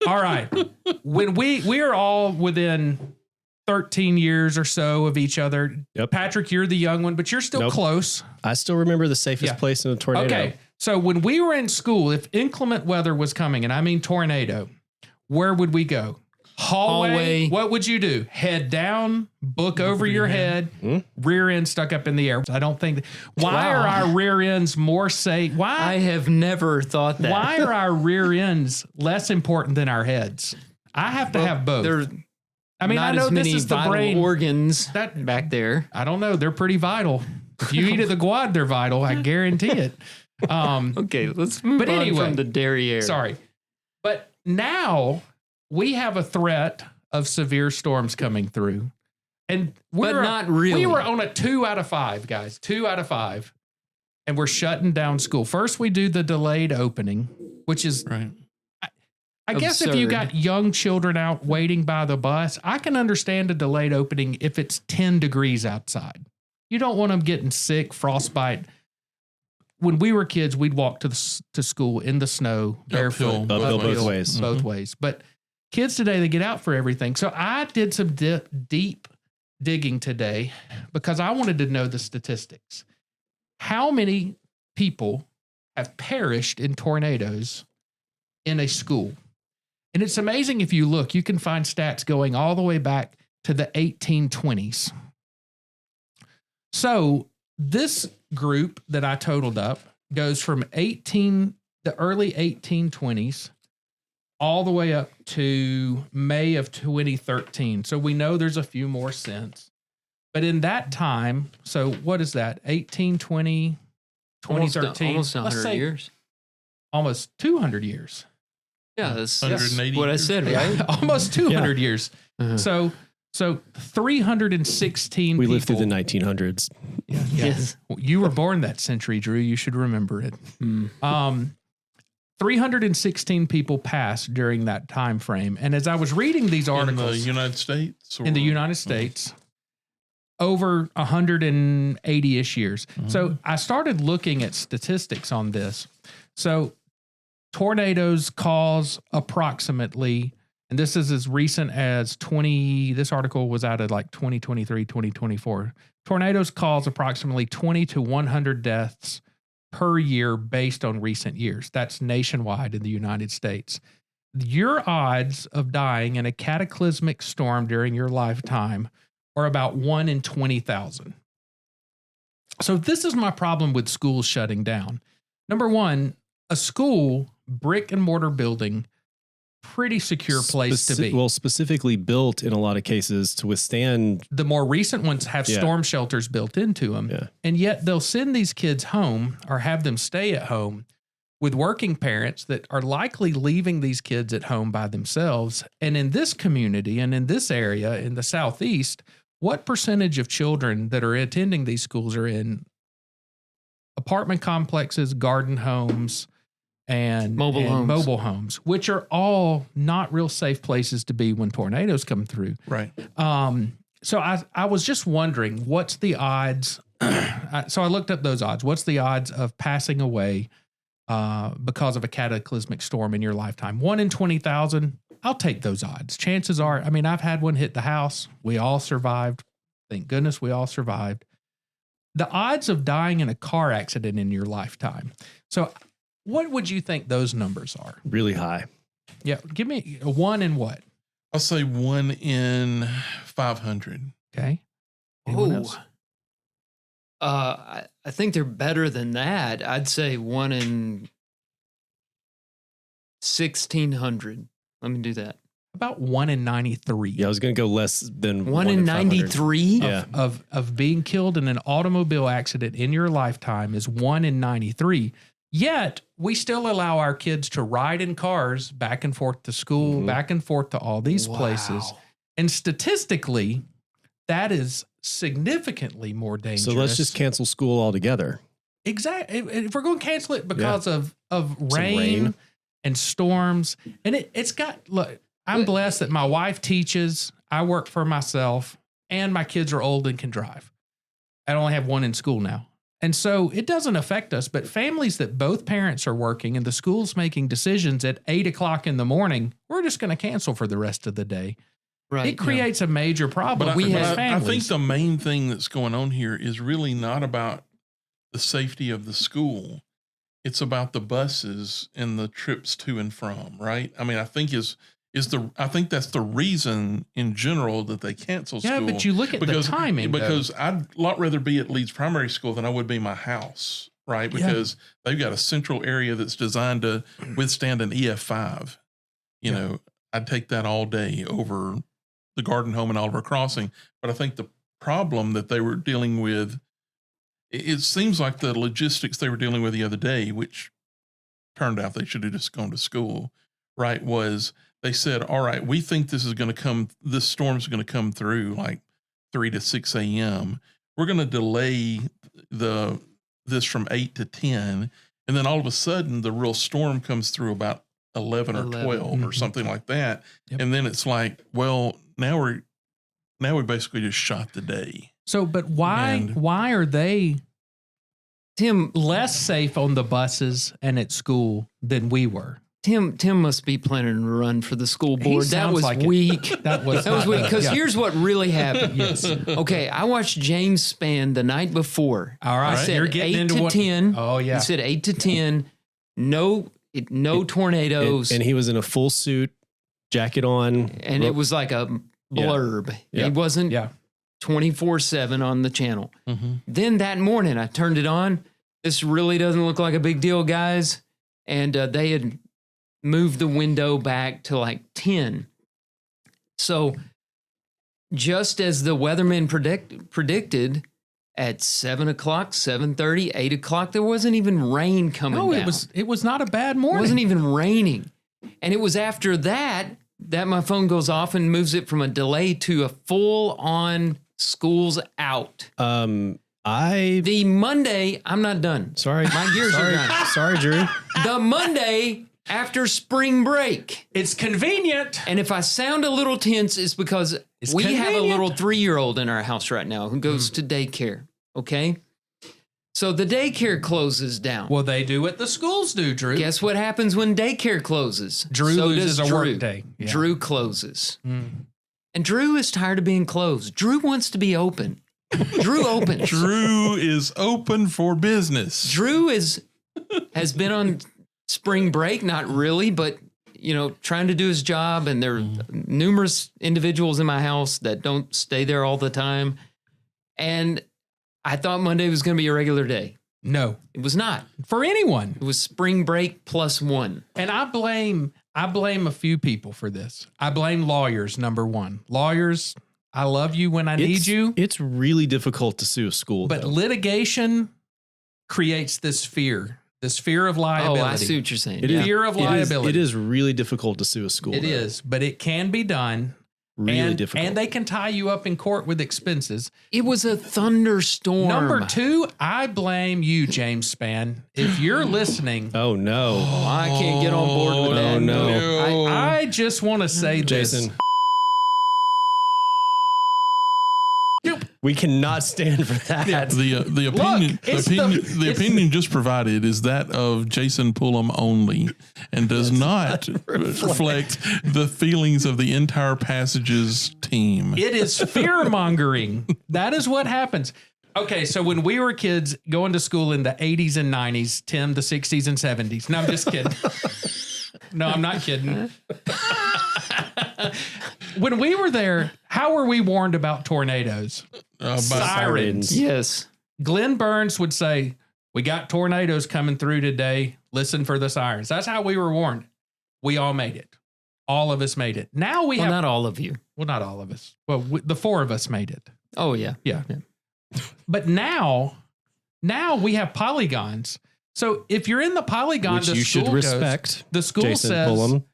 All right. When we are all within 13 years or so of each other.
Yep.
Patrick, you're the young one, but you're still
Nope.
close.
I still remember the safest
Yeah.
place in a tornado.
Okay. So when we were in school, if inclement weather was coming, and I mean tornado, where would we go? Hallway. What would you do? Head down, book over your head, rear end stuck up in the air. I don't think. Why are our rear ends more safe?
I
Why?
have never thought that.
Why are our rear ends less important than our heads? I have to have both.
There's
I mean,
not
I know
as many
this is the
vital
brain.
organs
That-
back there.
I don't know. They're pretty vital. If you eat at the quad, they're vital. I guarantee it.
Okay, let's move
But
on
anyway,
from the derriere.
Sorry. But now we have a threat of severe storms coming through. And
But not really.
We were on a 2 out of 5, guys. 2 out of 5. And we're shutting down school. First, we do the delayed opening, which is,
Right.
I guess if you
Absurd.
got young children out waiting by the bus, I can understand a delayed opening if it's 10 degrees outside. You don't want them getting sick, frostbite. When we were kids, we'd walk to school in the snow, barefoot,
Uphill
both ways.
both ways. But kids today, they get out for everything. So I did some deep digging today because I wanted to know the statistics. How many people have perished in tornadoes in a school? And it's amazing if you look, you can find stats going all the way back to the 1820s. So this group that I totaled up goes from the early 1820s all the way up to May of 2013. So we know there's a few more since. But in that time, so what is that? 1820, 2013.
Almost
Let's
100
say
years.
Almost 200 years.
Yeah, that's
180
what I
years.
said,
Yeah,
right?
almost 200 years.
Uh-huh.
So 316
We
people.
lived through the 1900s.
Yeah.
Yes.
You were born that century, Drew. You should remember it.
Mm.
316 people passed during that time frame. And as I was reading these
In
articles
the United States?
in the United States, over 180-ish years. So I started looking at statistics on this. So tornadoes cause approximately, and this is as recent as this article was out of like 2023, 2024. Tornadoes cause approximately 20 to 100 deaths per year based on recent years. That's nationwide in the United States. Your odds of dying in a cataclysmic storm during your lifetime are about 1 in 20,000. So this is my problem with schools shutting down. Number one, a school, brick and mortar building, pretty secure place to be.
Well, specifically built in a lot of cases to withstand.
The more recent ones have
Yeah.
storm shelters built into them.
Yeah.
And yet they'll send these kids home or have them stay at home with working parents that are likely leaving these kids at home by themselves. And in this community and in this area in the Southeast, what percentage of children that are attending these schools are in apartment complexes, garden homes, and mobile homes, which are all not real safe places to be when tornadoes come through.
Right.
So I was just wondering, what's the odds? So I looked up those odds. What's the odds of passing away because of a cataclysmic storm in your lifetime? 1 in 20,000. I'll take those odds. Chances are, I mean, I've had one hit the house. We all survived. Thank goodness we all survived. The odds of dying in a car accident in your lifetime. So what would you think those numbers are?
Really high.
Yeah. Give me a 1 in what?
I'll say 1 in 500.
Okay. Anyone else?
I think they're better than that. I'd say 1 in 1,600. Let me do that.
About 1 in 93.
Yeah, I was going to go less than
1 in
500.
93?
Yeah.
Of being killed in an automobile accident in your lifetime is 1 in 93. Yet we still allow our kids to ride in cars back and forth to school, back and forth to all these places. And statistically, that is significantly more dangerous.
So let's just cancel school altogether.
Exactly. If we're going to cancel it because of rain,
rain.
and storms, and it's got, look, I'm blessed that my wife teaches, I work for myself, and my kids are old and can drive. I only have one in school now. And so it doesn't affect us, but families that both parents are working and the school's making decisions at 8 o'clock in the morning, we're just going to cancel for the rest of the day.
Right.
It creates a major problem.
But
We
I
have
think
families.
the main thing that's going on here is really not about the safety of the school. It's about the buses and the trips to and from, right? I mean, I think I think that's the reason in general that they cancel school.
Yeah, but you look at the timing.
Because I'd a lot rather be at Leeds Primary School than I would be my house, right? Because they've got a central area that's designed to withstand an EF5. You know, I'd take that all day over the Garden Home and Oliver Crossing. But I think the problem that they were dealing with, it seems like the logistics they were dealing with the other day, which turned out they should have just gone to school, right, was they said, all right, we think this storm's going to come through like 3 to 6 a.m. We're going to delay this from 8 to 10. And then all of a sudden, the real storm comes through about 11 or 12 or something like that.
Yep.
And then it's like, well, now we basically just shot the day.
So, but why are they
Tim
less safe on the buses and at school than we were?
Tim must be planning to run for the school board. That
sounds
was
like it.
weak.
That was
weak. Because
yeah.
here's what really happened.
Yes.
Okay, I watched James Spann the night before.
All right,
He said
you're getting
8
into
to
what?
10.
Oh yeah.
He said 8 to 10. No tornadoes.
And he was in a full suit, jacket on.
And it was like a blurb.
Yeah.
He wasn't
Yeah.
24/7 on the channel.
Mm-hmm.
Then that morning, I turned it on. This really doesn't look like a big deal, guys. And they had moved the window back to like 10. So just as the weathermen predicted, at 7 o'clock, 7:30, 8 o'clock, there wasn't even rain coming down.
No, it was not a bad morning.
It wasn't even raining. And it was after that my phone goes off and moves it from a delay to a full-on school's out. The Monday, I'm not done.
Sorry.
My gears are grinding.
Sorry, Drew.
The Monday after spring break.
It's convenient.
And if I sound a little tense, it's because we have a
convenient.
little 3-year-old in our house right now who goes to daycare. Okay? So the daycare closes down.
Well, they do what the schools do, Drew.
Guess what happens when daycare closes?
Drew
So
loses
does
a work
Drew.
day. Yeah.
Drew closes. And Drew is tired of being closed. Drew wants to be open. Drew opens.
Drew is open for business.
Drew has been on spring break, not really, but trying to do his job. And there are numerous individuals in my house that don't stay there all the time. And I thought Monday was going to be a regular day.
No,
It was not.
for anyone.
It was spring break +1.
And I blame a few people for this. I blame lawyers, number one. Lawyers, I love you when I need you,
It's really difficult to sue a school,
but
though.
litigation creates this fear of liability.
Oh, I see what you're saying.
It
Yeah.
is-
Fear of liability.
It is really difficult to sue a school.
It
though.
is, but it can be done.
Really difficult.
And they can tie you up in court with expenses.
It was a thunderstorm.
Number two, I blame you, James Spann. If you're listening,
Oh, no.
Oh, I can't get on board with that.
Oh, no.
I just want to say
Jason.
this.
We cannot stand for that.
The opinion
it's
the opinion just provided is that of Jason Pullum only, and does not reflect the feelings of the entire Passages team.
It is fear mongering. That is what happens. Okay, so when we were kids going to school in the 80s and 90s, Tim, the 60s and 70s. No, I'm just kidding. No, I'm not kidding. When we were there, how were we warned about tornadoes?
By
Sirens.
Yes.
Glenn Burns would say, "We got tornadoes coming through today. Listen for the sirens." That's how we were warned. We all made it. All of us made it. Now we
Well,
have,
not all of you.
well, not all of us. Well, the four of us made it.
Oh, yeah.
Yeah. But now we have polygons. So if you're in the polygon,
Which
the
you should
school goes-
respect.
the school
Jason
says,
Pullum.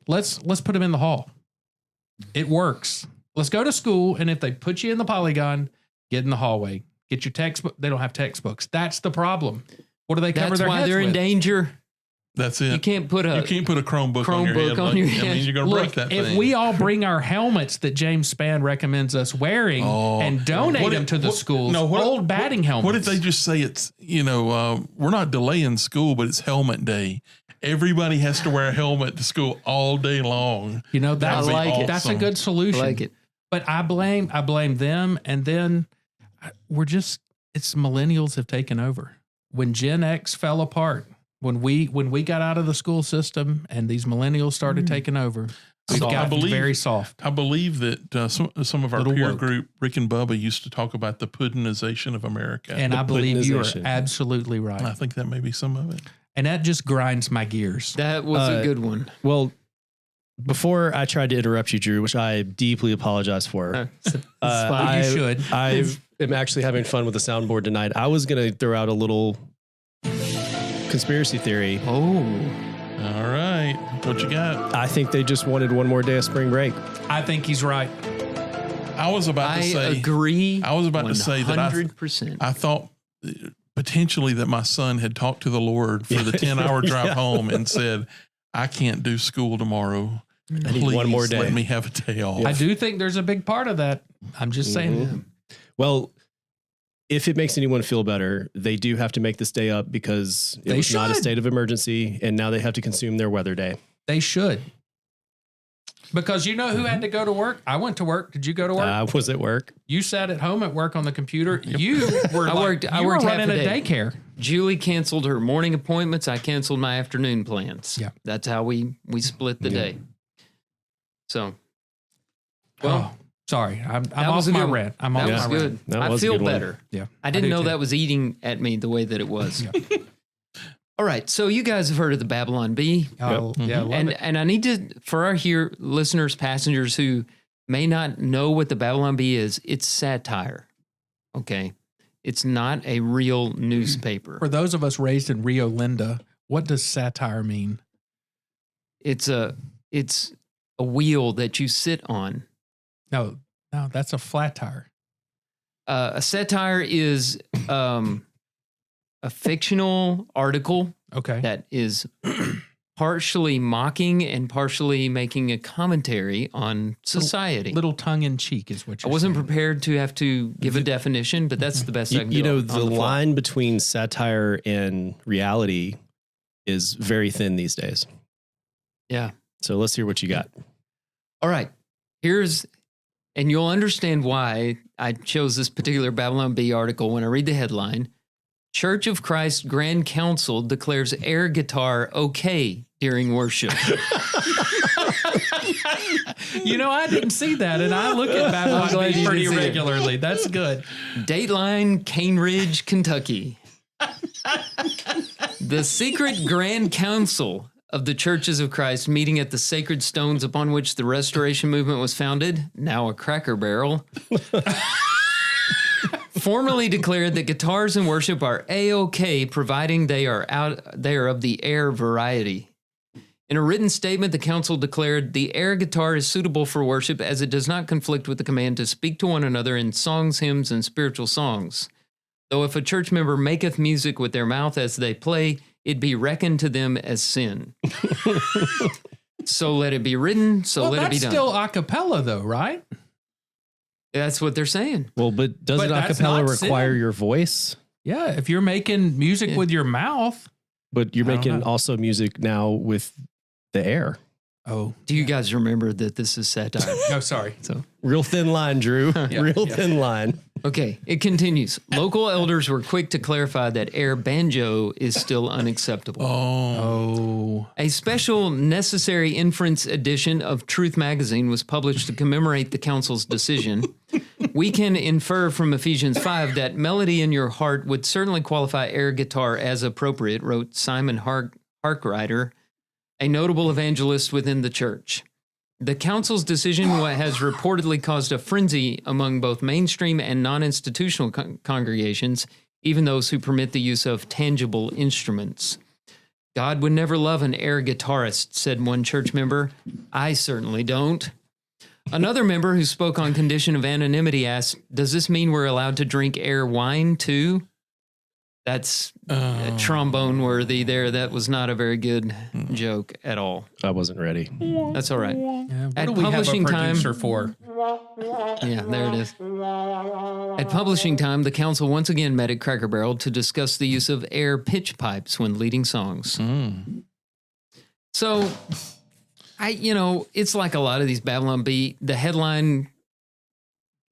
let's put them in the hall. It works. Let's go to school, and if they put you in the polygon, get in the hallway. Get your textbook. They don't have textbooks. That's the problem. What do they cover
That's
their
why
heads
they're in
with?
danger.
That's it.
You can't put a
Chromebook on your head.
on your
I
head.
mean, you're going to break
Look,
that
if
thing.
we all bring our helmets that James Spann recommends us wearing and donate them to the schools, old batting helmets.
What if they just say it's, we're not delaying school, but it's helmet day. Everybody has to wear a helmet to school all day long.
that's
That'd be
like it.
that's a
awesome.
good solution.
like it.
But I blame them, and then it's millennials have taken over. When Gen X fell apart, when we got out of the school system, and these millennials started taking over, we've gotten very soft.
I believe that some of our
Little
peer
woke.
group, Rick and Bubba, used to talk about the puddinization of America.
And I believe you are
Putinization.
absolutely
I
right.
think that may be some of it.
And that just grinds my gears.
That was a good one.
Well, before I tried to interrupt you, Drew, which I deeply apologize for.
You should.
I am actually having fun with the soundboard tonight. I was going to throw out a little conspiracy theory.
Oh.
All right. What you got?
I think they just wanted one more day of spring break.
I think he's right.
I was about to say.
agree.
I was about to say that
100%.
I thought potentially that my son had talked to the Lord for the 10-hour drive home and said, I can't do school tomorrow.
I need
Please
one more day.
let me have a day off.
I do think there's a big part of that. I'm just saying.
Well, if it makes anyone feel better, they do have to make this day up because it
They
was not a
should.
state of emergency, and now they have to consume their weather day.
They should. Because you know who had to go to work? I went to work. Did you go to work?
I was at work.
You sat at home at work on the computer. You were
I worked half
running
a
a
day.
daycare.
Julie canceled her morning appointments. I canceled my afternoon plans.
Yeah.
That's how we split the day. So, well,
Oh, sorry. I'm
that
off
was a
my
good one.
rant. I'm
that
off
was
my
good.
rant.
That
I
was a
feel
good one.
better.
Yeah.
I didn't
do
know
too.
that was eating at me the way that it was.
Yeah.
All right. So you guys have heard of the Babylon Bee.
Oh, yeah. Love
and
it.
and I need to, for our here listeners, passengers who may not know what the Babylon Bee is, it's satire. Okay. It's not a real newspaper.
For those of us raised in Rio Linda, what does satire mean?
It's a wheel that you sit on.
No, that's a flat tire.
A satire is a fictional article
Okay.
that is partially mocking and partially making a commentary on society.
Little tongue in cheek is what
I
you're
wasn't
saying.
prepared to have to give a definition, but that's the best I can do.
You know,
on
the
fly.
line between satire and reality is very thin these days.
Yeah.
So let's hear what you got.
All right. And you'll understand why I chose this particular Babylon Bee article when I read the headline. Church of Christ Grand Council declares air guitar okay during worship.
You know, I didn't see that, and I look at
I'm
Babylon
glad
Bee
you
pretty
didn't see it.
regularly. That's good.
Dateline, Cane Ridge, Kentucky. The secret Grand Council of the Churches of Christ meeting at the sacred stones upon which the Restoration Movement was founded, now a Cracker Barrel, formally declared that guitars in worship are A-OK, providing they are of the air variety. In a written statement, the council declared the air guitar is suitable for worship as it does not conflict with the command to speak to one another in songs, hymns, and spiritual songs. Though if a church member maketh music with their mouth as they play, it be reckoned to them as sin. So let it be written, so let it be
that's
done.
still a cappella, though, right?
That's what they're saying.
Well, but doesn't
But that's
acapella
not
require
sin.
your voice?
Yeah. If you're making music
Yeah.
with your mouth.
But you're
I don't
making
know.
also music now with the air.
Oh.
Do you guys remember that this is satire?
Oh, sorry.
So,
Real thin line, Drew. Real thin line.
okay, it continues. Local elders were quick to clarify that air banjo is still unacceptable.
Oh.
A special necessary inference edition of Truth magazine was published to commemorate the council's decision. We can infer from Ephesians 5 that melody in your heart would certainly qualify air guitar as appropriate, wrote Simon Harkrider, a notable evangelist within the church. The council's decision has reportedly caused a frenzy among both mainstream and non-institutional congregations, even those who permit the use of tangible instruments. God would never love an air guitarist, said one church member. I certainly don't. Another member who spoke on condition of anonymity asked, does this mean we're allowed to drink air wine too? That's trombone worthy there. That was not a very good joke at all.
I wasn't ready.
That's all right.
Yeah, what
At
do we have a
publishing time-
producer for?
Yeah, there it is. At publishing time, the council once again met at Cracker Barrel to discuss the use of air pitch pipes when leading songs. So, it's like a lot of these Babylon Bee. The headline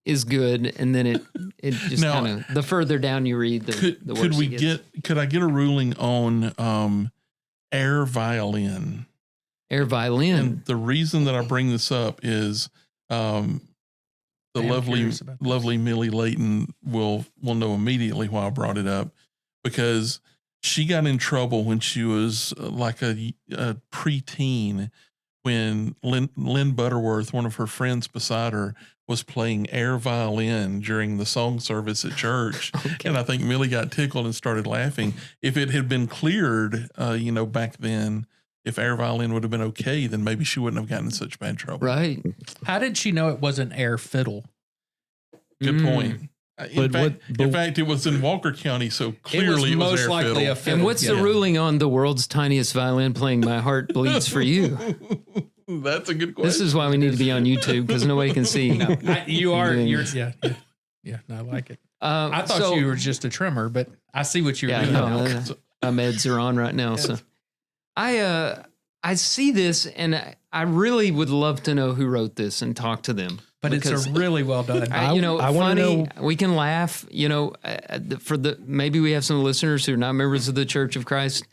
is good, and then it just
Now,
kind of, the further down you read, the worse
Could we
it gets.
could I get a ruling on air violin?
Air violin.
And the reason that I bring this up is the
I'm
lovely
curious about this.
lovely Millie Layton will know immediately why I brought it up, because she got in trouble when she was like a preteen, when Lynn Butterworth, one of her friends beside her, was playing air violin during the song service at church. And I think Millie got tickled and started laughing. If it had been cleared, back then, if air violin would have been okay, then maybe she wouldn't have gotten in such bad trouble.
Right.
How did she know it wasn't air fiddle?
Good point. In fact, it was in Walker County, so clearly it was
most
air
likely
fiddle.
a fiddle.
And what's the
Yeah.
ruling on the world's tiniest violin playing "My Heart Bleeds for You"?
That's a good question.
This is why we need to be on YouTube because nobody can see.
No, you are.
Doing
You're.
this.
Yeah. No, I like it.
I
I thought you were just a trimmer, but I see what you're
Yeah,
doing.
no,
now.
my meds are on right now. So I see this, and I really would love to know who wrote this and talk to them.
But it's
Because
a really well done.
I
wanna
funny.
know-
We can laugh. Maybe we have some listeners who are not members of the Church of Christ.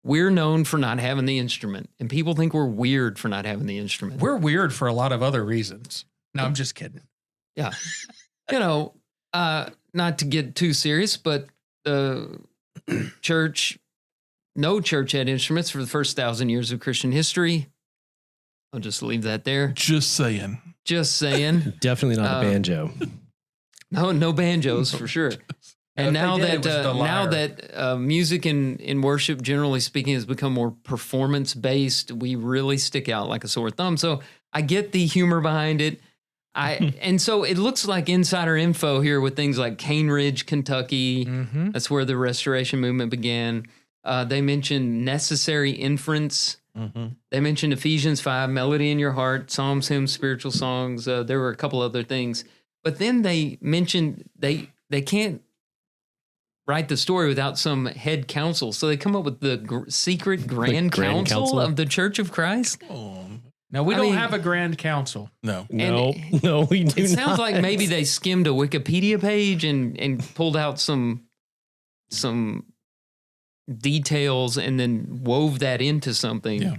We're known for not having the instrument, and people think we're weird for not having the instrument.
We're weird for a lot of other reasons. No, I'm just kidding.
Yeah. Not to get too serious, but the no church had instruments for the first 1,000 years of Christian history. I'll just leave that there.
Just saying.
Just saying.
Definitely not a banjo.
No banjos for sure. And
if
now
they did, it was the lyre.
that music in worship, generally speaking, has become more performance based, we really stick out like a sore thumb. So I get the humor behind it. And so it looks like insider info here with things like Cane Ridge, Kentucky.
Mm-hmm.
That's where the Restoration movement began. They mentioned necessary inference.
Mm-hmm.
They mentioned Ephesians 5, melody in your heart, psalms, hymns, spiritual songs. There were a couple other things. But then they mentioned they can't write the story without some head counsel. So they come up with the secret grand
Grand
council
Council?
of the Church of Christ.
No, we
I
don't
mean-
have a grand council.
No.
No, we do
It sounds
not.
like maybe they skimmed a Wikipedia page and pulled out some details and then wove that into something
Yeah.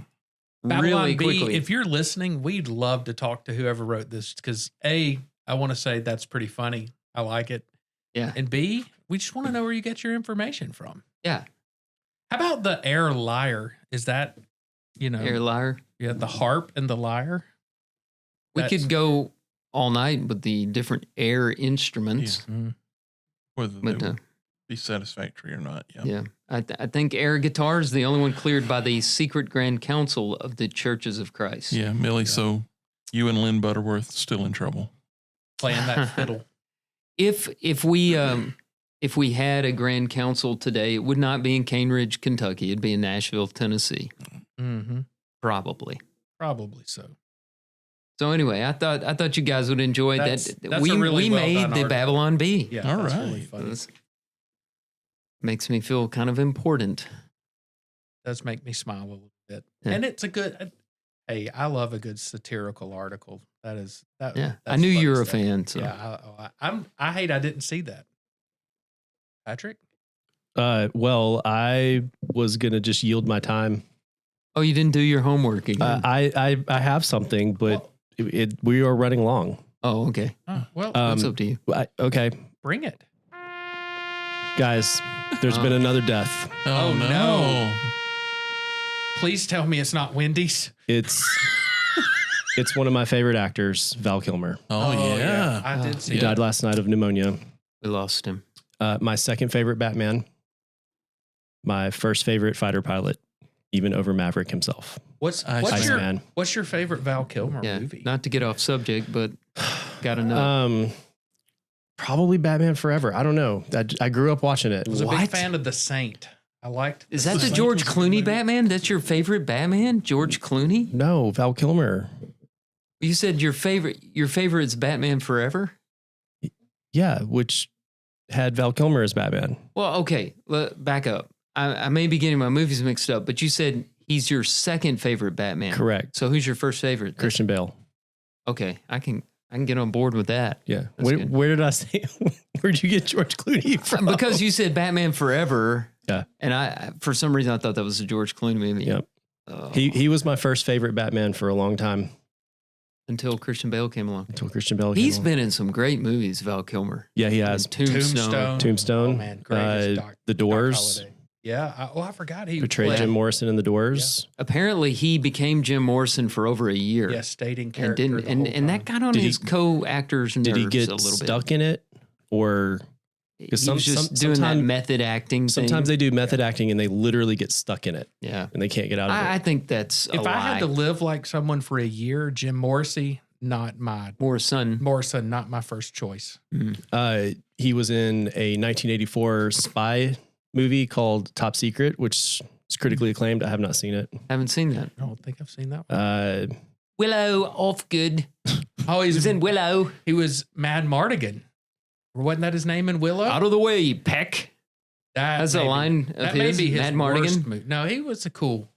Babylon
really
B,
quickly.
if you're listening, we'd love to talk to whoever wrote this because A, I want to say that's pretty funny. I like it.
Yeah.
And B, we just want to know where you get your information from.
Yeah.
How about the air lyre? Is that,
Air liar.
yeah, the harp and the lyre?
We
That's-
could go all night with the different air instruments.
Mm.
Whether they
But
would be satisfactory or not. Yeah.
yeah, I think air guitar is the only one cleared by the secret grand council of the Churches of Christ.
Yeah, Millie. So you and Lynn Butterworth still in trouble.
Playing that fiddle.
If we had a grand council today, it would not be in Cane Ridge, Kentucky. It'd be in Nashville, Tennessee,
Mm-hmm.
probably.
Probably so.
So anyway, I thought you guys would enjoy
That's
that.
a
We
really well
made
done
the
article.
Babylon Bee.
Yeah,
All
that's
right.
really funny.
This makes me feel kind of important.
Does make me smile a little bit.
Yeah.
And it's a good, hey, I love a good satirical article. That.
Yeah, I
that's
knew
fun
you were a
stuff.
fan. So
Yeah, I hate I didn't see that. Patrick?
Well, I was gonna just yield my time.
oh, you didn't do your homework again.
I have something, but we are running long.
oh, okay.
Well,
That's up to you.
Okay,
bring it.
guys, there's been another death.
Oh,
Oh,
no.
no. Please tell me it's not Wendy's.
It's one of my favorite actors, Val Kilmer.
Oh, yeah.
I did see
He died last night of pneumonia.
We lost him.
My second favorite Batman. My first favorite fighter pilot, even over Maverick himself.
What's
Iceman.
what's your favorite Val Kilmer
Yeah,
movie?
not to get off subject, but gotta know.
Probably Batman Forever. I don't know. I grew up watching it.
I was a big
What?
fan of The Saint. I liked.
Is that the
Saint
George
was a good
Clooney
movie.
Batman? That's your favorite Batman, George Clooney?
No, Val Kilmer.
You said your favorite is Batman Forever?
Yeah, which had Val Kilmer as Batman.
Well, okay, back up. I may be getting my movies mixed up, but you said he's your second favorite Batman.
Correct.
So who's your first favorite?
Christian Bale.
Okay, I can get on board with that.
Yeah.
That's good.
Where did I say? Where'd you get George Clooney from?
Because you said Batman Forever.
Yeah.
And I for some reason I thought that was a George Clooney movie.
Yep.
Oh,
He was my first favorite Batman for a long time
until Christian Bale came along.
until Christian Bale came
He's
along.
been in some great movies, Val Kilmer.
Yeah, he has.
And Tombstone.
Tombstone.
Oh, man, greatest
The Doors.
Yeah. I forgot he
Portrayed
played-
Jim Morrison in The Doors.
Apparently, he became Jim Morrison for over a year.
Yeah, stating
and
character.
didn't,
the whole
and that
time.
got on
Did he-
his co-actors' nerves
Did he get
a little
stuck in it, or
bit.
'cause
He was just doing that
sometime-
method acting.
sometimes
thing.
they do method acting and they literally get stuck in it
Yeah,
and they can't get out of
I
it?
think that's a
If I had
lie.
to live like someone for a year, Jim Morrissey, not my
Morrison.
not my first choice.
He was in a 1984 spy movie called Top Secret, which is critically acclaimed. I have not seen it.
Haven't seen that.
I don't think I've seen that one.
Willow Offgood.
Oh,
He was in Willow.
He was Mad Mardigan. Or wasn't that his name in Willow?
Out of the way, Peck. That's a line of
That may
his.
be his
Mad
worst
Mardigan.
movie. No, he was a cool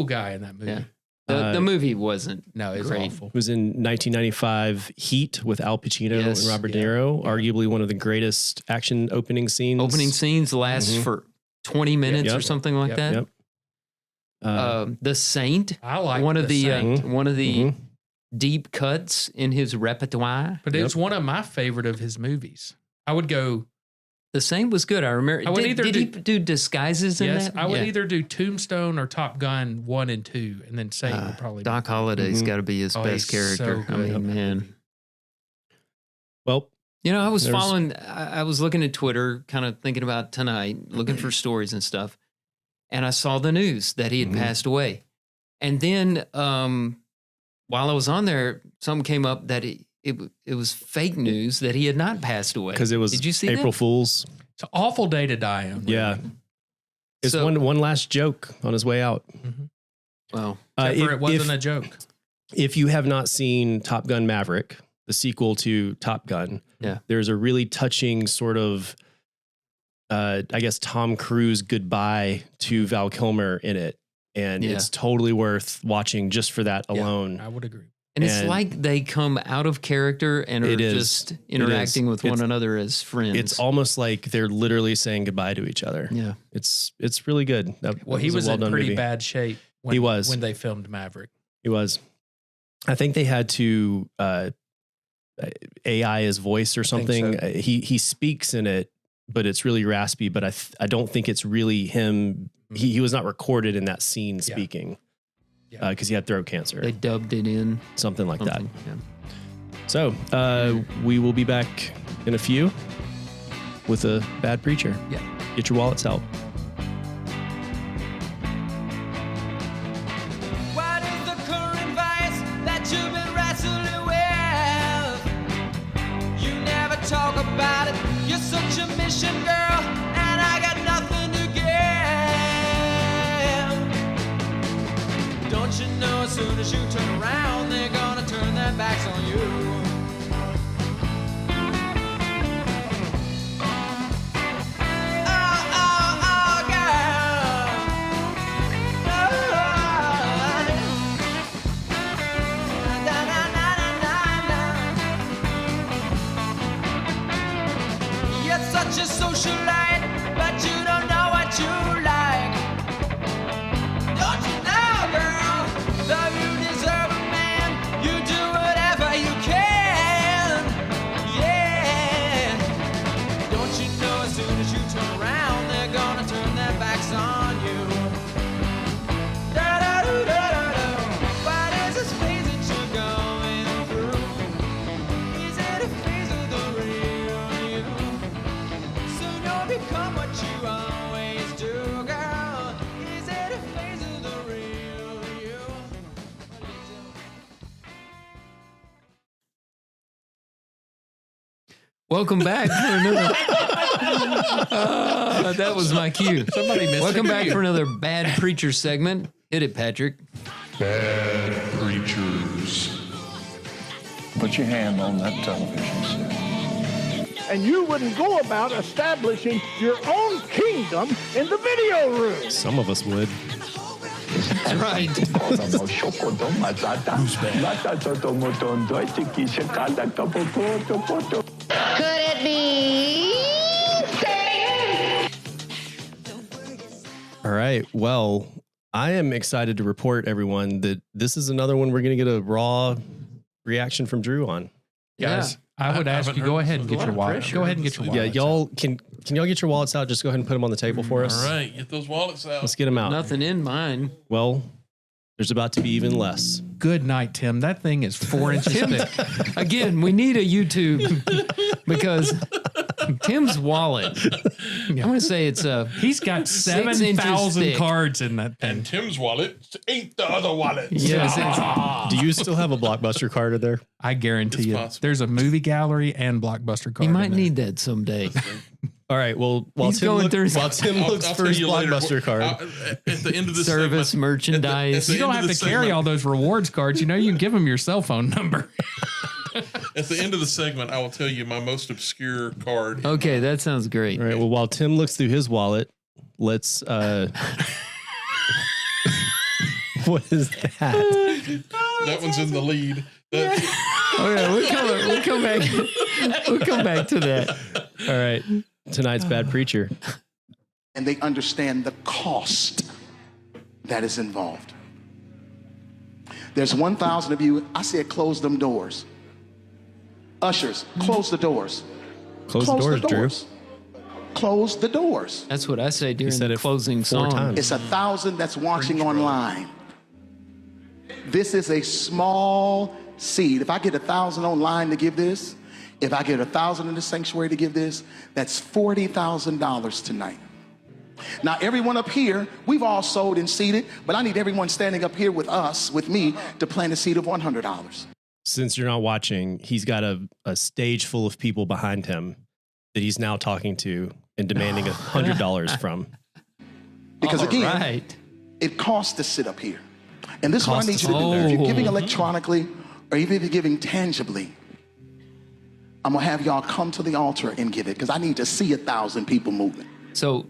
guy in that movie.
Yeah. The movie wasn't.
No, it was
great.
awful.
It was in 1995 Heat with Al Pacino
Yes.
and Robert
Yeah.
De Niro, arguably one of the greatest action opening scenes.
Opening scenes last for 20 minutes
Yep.
or something like
Yep.
that.
Yep.
The Saint.
I like
one of the
Saint.
one of the
Mhm.
deep cuts in his repertoire.
But it was one of my favorite of his movies. I would go,
The Saint was good. I remember.
I would either
did he do disguises in
yes,
that?
I would
Yeah.
either do Tombstone or Top Gun 1 and 2, and then Saint would probably
Doc Holliday's
Mhm.
got to be his
Oh,
best
he's so
character. I
good.
mean, man.
Well,
You know, I was
There's-
following. I was looking at Twitter, kind of thinking about tonight, looking for stories and stuff, and I saw the news that he had
Mhm.
passed away. And then, while I was on there, something came up that it was fake news that he had not passed away.
because it was
Did you see
April
that?
Fool's.
It's an awful day to die on.
Yeah. It's
So-
one last joke on his way out.
Well,
Except for
If-
it wasn't
if-
a joke.
If you have not seen Top Gun Maverick, the sequel to Top Gun,
Yeah.
there's a really touching sort of, I guess, Tom Cruise goodbye to Val Kilmer in it. And
Yeah.
it's totally worth watching just for that
Yeah,
alone.
I would agree.
and it's
And-
like they come out of character and are
It is.
just interacting with one
It's-
another as friends.
It's almost like they're literally saying goodbye to each other.
yeah.
It's really good.
Well, he
a
was in
well-done
pretty
movie.
bad shape when,
He was.
when they filmed Maverick.
He was. I think they had to AI his voice or
think
something.
so.
He speaks in it, but it's really raspy. But I don't think it's really him. He was not recorded in that scene
Yeah.
speaking
Yeah.
because he had throat cancer,
They dubbed it in.
something like that.
Something. Yeah.
So we will be back in a few with a bad preacher.
Yeah.
Get your wallets out.
What is the current vice that you've been wrestling with? You never talk about it. You're such a mission girl, and I got nothing to give. Don't you know as soon as you turn around, they're gonna turn their backs on you. Oh, oh, oh, girl. You're such a socialite, but you don't know what you like. Don't you know, girl, that you deserve a man? You do whatever you can. Yeah. Don't you know as soon as you turn around, they're gonna turn their backs on you. Da-da-doo-da-da-doo. What is this phase that you're going through? Is it a phase of the real you? Soon you'll become what you always do, girl. Is it a phase of the real you?
Welcome back for another. That was my cue.
Somebody missed
Welcome
a
back
cue.
for another Bad Preacher segment. Hit it, Patrick.
Bad preachers. Put your hand on that television set.
And you wouldn't go about establishing your own kingdom in the video room.
Some of us would.
That's right.
Could it be?
All right. Well, I am excited to report everyone that this is another one we're going to get a raw reaction from Drew on.
Guys, I would
I
ask
haven't
you, go
heard
ahead
this
and
with
get
a
your
lot of
wallet.
pressure.
Go ahead and get your
Yeah,
wallet.
Yeah, y'all can y'all get your wallets out? Just go ahead and put them on the table for us.
All right, get those wallets out.
Let's get them out.
Nothing in mine.
Well, there's about to be even less.
Good night, Tim. That thing is 4 inches thick.
Again, we need a YouTube because Tim's wallet. I'm going to say it's a.
He's got
6 inches
7,000
thick.
cards in that thing.
And Tim's wallet ain't the other wallet.
Yes,
Do you still have a Blockbuster card in there?
I guarantee
It's
you,
possible.
there's a movie gallery and Blockbuster card.
you might
in there.
need that someday.
All right. Well, while
He's
Tim,
going
look,
through
while Tim looks
I'll
for
tell
his
you later.
Blockbuster card,
At the end of this
Service
segment,
merchandise.
the
You don't
end of
have to
the
carry
segment-
all those rewards cards. You know, you can give them your cell phone number.
At the end of the segment, I will tell you my most obscure card.
Okay, that sounds great.
all right. Well, while Tim looks through his wallet, let's. What is that?
That one's in the lead. That's,
Oh yeah, we'll come back. We'll come back to that.
All right. Tonight's bad preacher.
And they understand the cost that is involved. There's 1,000 of you. I said close them doors. Ushers, close the doors.
Close the doors, Drew.
Close the doors.
That's what I say during
said
the
it
closing
4
song.
times.
It's 1,000 that's watching online. This is a small seed. If I get 1,000 online to give this, if I get 1,000 in the sanctuary to give this, that's $40,000 tonight. Now, everyone up here, we've all sold and seeded, but I need everyone standing up here with us, with me, to plant a seed of $100.
Since you're not watching, he's got a stage full of people behind him that he's now talking to and demanding $100 from.
Because again,
Right.
it costs to sit up here. And this is what I
Costs
need
to
you to do.
sit
If
there.
you're giving electronically or even if you're giving tangibly, I'm going to have y'all come to the altar and give it because I need to see 1,000 people moving.
So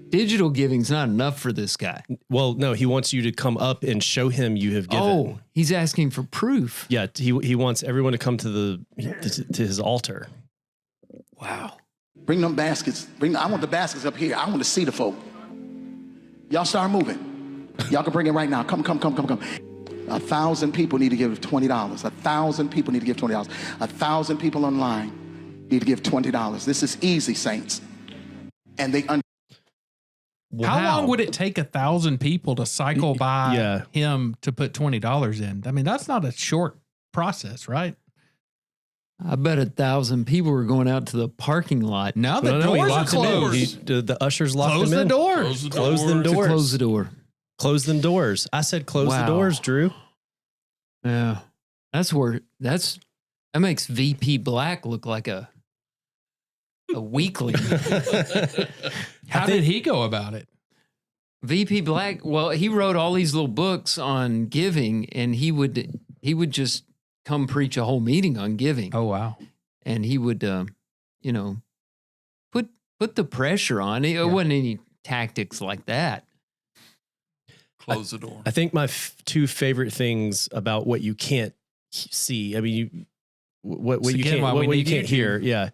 digital giving's not enough for this guy.
Well, no, he wants you to come up and show him you have given.
Oh, he's asking for proof.
Yeah, he wants everyone to come to his altar.
Wow.
Bring them baskets. I want the baskets up here. I want to see the folk. Y'all start moving. Y'all can bring it right now. Come. 1,000 people need to give $20. 1,000 people need to give $20. 1,000 people online need to give $20. This is easy, saints. And they
How long would it take 1,000 people to cycle by him to put $20 in? I mean, that's not a short process, right?
I bet 1,000 people were going out to the parking lot.
Now the
he
doors are
locked him in.
closed.
The ushers locked
Close
him
the
in.
doors.
Close them
To
doors.
close the door.
Close them doors. I said close the
Wow.
doors, Drew.
Yeah. That makes VP Black look like a weakling.
How did he go about it?
VP Black, well, he wrote all these little books on giving, and he would just come preach a whole meeting on giving.
Oh, wow.
And he would, put the pressure on. It wasn't any tactics like that.
Close the door.
I think my two favorite things about what you can't see, I mean, what
It's
you
again
can't,
why we
what you
need
can't hear,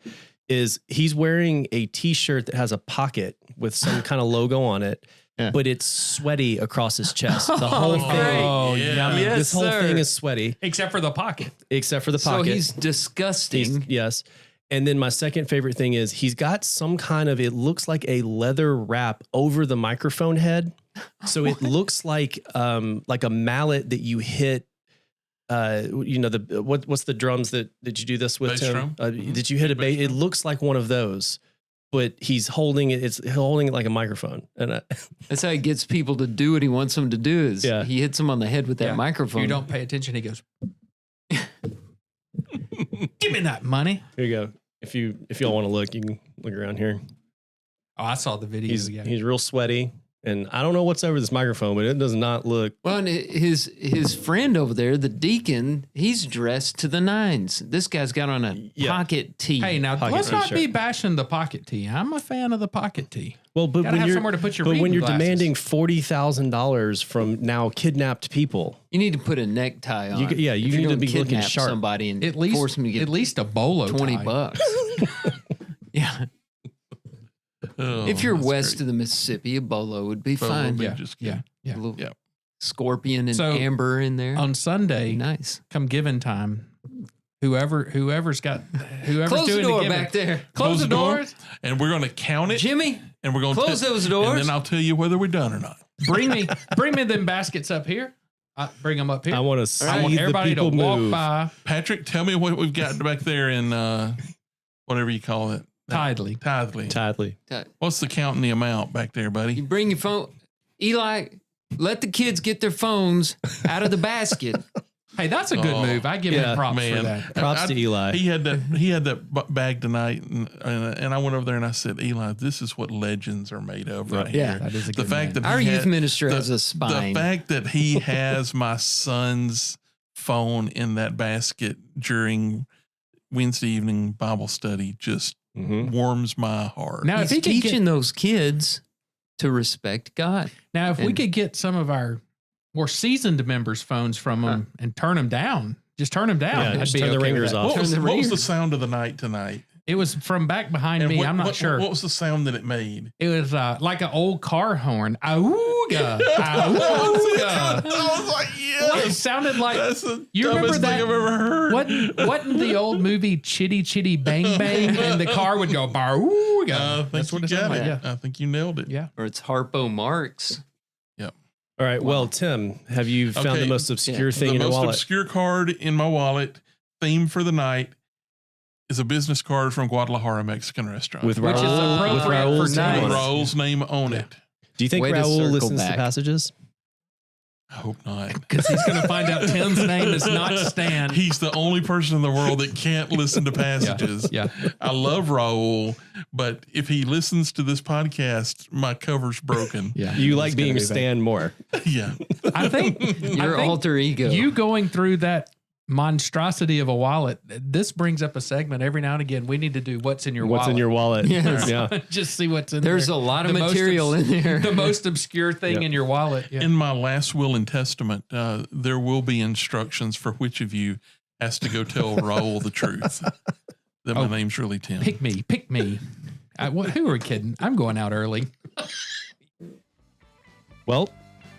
is he's wearing a T-shirt that has a pocket with some kind of logo on it, but it's sweaty across his chest. The whole thing.
Oh,
yeah.
yeah.
This whole thing is sweaty,
Except for the pocket.
except for the
So
pocket.
he's disgusting.
Yes. And then my second favorite thing is he's got some kind of, it looks like a leather wrap over the microphone head. So it looks like a mallet that you hit. What's the drums that did you do this with,
Bass
Tim?
drum?
Did you hit a bass? It looks like one of those, but he's holding it. It's holding it like a microphone. And
That's how he gets people to do what he wants them to do. Is he hits them on the head with that
Yeah.
microphone.
You don't pay attention. He goes, give me that money.
here you go. If y'all want to look, you can look around here.
Oh, I saw the video.
He's real sweaty. And I don't know what's over this microphone, but it does not look.
Well, and his friend over there, the deacon, he's dressed to the nines. This guy's got on a pocket tee.
Hey, now
Pocket
let's not
t-shirt.
be bashing the pocket tee. I'm a fan of the pocket tee.
Well, but
Gotta
when
have
you're
somewhere to put your
but when
reading
you're
glasses.
demanding $40,000 from now kidnapped people,
You need to put a necktie on.
you
if
need
you're
to
gonna
be looking
kidnap
sharp.
somebody and
At least,
force them to get
at least a bolo
$20
tie.
bucks. Yeah.
Oh,
If you're
that's
west
great.
of the Mississippi, a bolo would be
Bolo
fine.
would be
Yeah,
just
yeah,
good.
yeah.
A little
Yeah.
scorpion and
So,
amber in there.
On Sunday,
Nice.
come giving time, whoever's
Close
doing
the door
giving,
back there.
Close the
door,
doors.
and we're going to count it.
Jimmy,
and we're going to
close those doors.
And then I'll tell you whether we're done or not.
Bring me them baskets up here. Bring them up here.
I want to see
I want
the
everybody to
people
walk
move.
by.
Patrick, tell me what we've got back there in whatever you call it.
Tidely.
Tidely.
What's the count and the amount back there,
You
buddy?
bring your phone. Eli, let the kids get their phones out of the basket.
Hey, that's a good move. I give him props for that.
Props to Eli.
He had that bag tonight, and I went over there and I said, Eli, this is what legends are made of, right
Yeah,
here.
that is a
The
good
fact
man.
that
Our
he
youth
had-
minister has a spine.
The fact that he has my son's phone in that basket during Wednesday evening Bible study just warms my heart.
Now,
He's
if he could
teaching
get,
those kids to respect God.
now, if we
and-
could get some of our more seasoned members' phones from them and turn them down, just turn them down.
Yeah,
I'd
just
be
turn the
okay with
ringers
that.
off.
What was
Turn the
the
ringer.
sound of the night tonight?
It was from back behind
And
me.
what-
I'm not
what-
sure.
What was the sound that it made?
It was like an old car horn. Awooga.
I
Awooga.
was like,
It
yes.
sounded like
That's the
you remember
dumbest
that?
thing I've ever heard.
Wasn't the old movie Chitty Chitty Bang Bang, and the car would go Awooga.
I think
That's what
you
it sounded
got
like.
it.
Yeah.
I think you nailed it.
Yeah.
Or it's Harpo Marx.
All right. Well, Tim, have you found
Okay.
the most obscure thing
The
in your
most
wallet?
obscure card in my wallet, theme for the night, is a business card from Guadalajara Mexican restaurant.
With
Which is
Raul, with
appropriate
Raul's
for
name
nice.
on it.
Raul's name on it.
Do you think
Way to
Raul
circle
listens to
back.
passages?
I hope not.
Because he's going to find out Tim's name is not Stan.
He's the only person in the world that can't listen to passages.
Yeah.
I love Raul, but if he listens to this podcast, my cover's broken.
Yeah.
You like
It's gonna
being
be bad.
Stan more.
Yeah.
I think
Your
I think
alter ego.
You going through that monstrosity of a wallet, this brings up a segment every now and again. We need to do what's in your
What's
wallet.
in your wallet?
Yes.
Yeah.
Just see what's in
There's
there.
a lot of
The most
material in there.
The most obscure thing
Yep.
in your wallet. Yeah.
In my last will and testament, there will be instructions for which of you has to go tell Raul the truth. That my name's really Tim.
Pick me. Pick me. Who are we kidding? I'm going out early.
Well,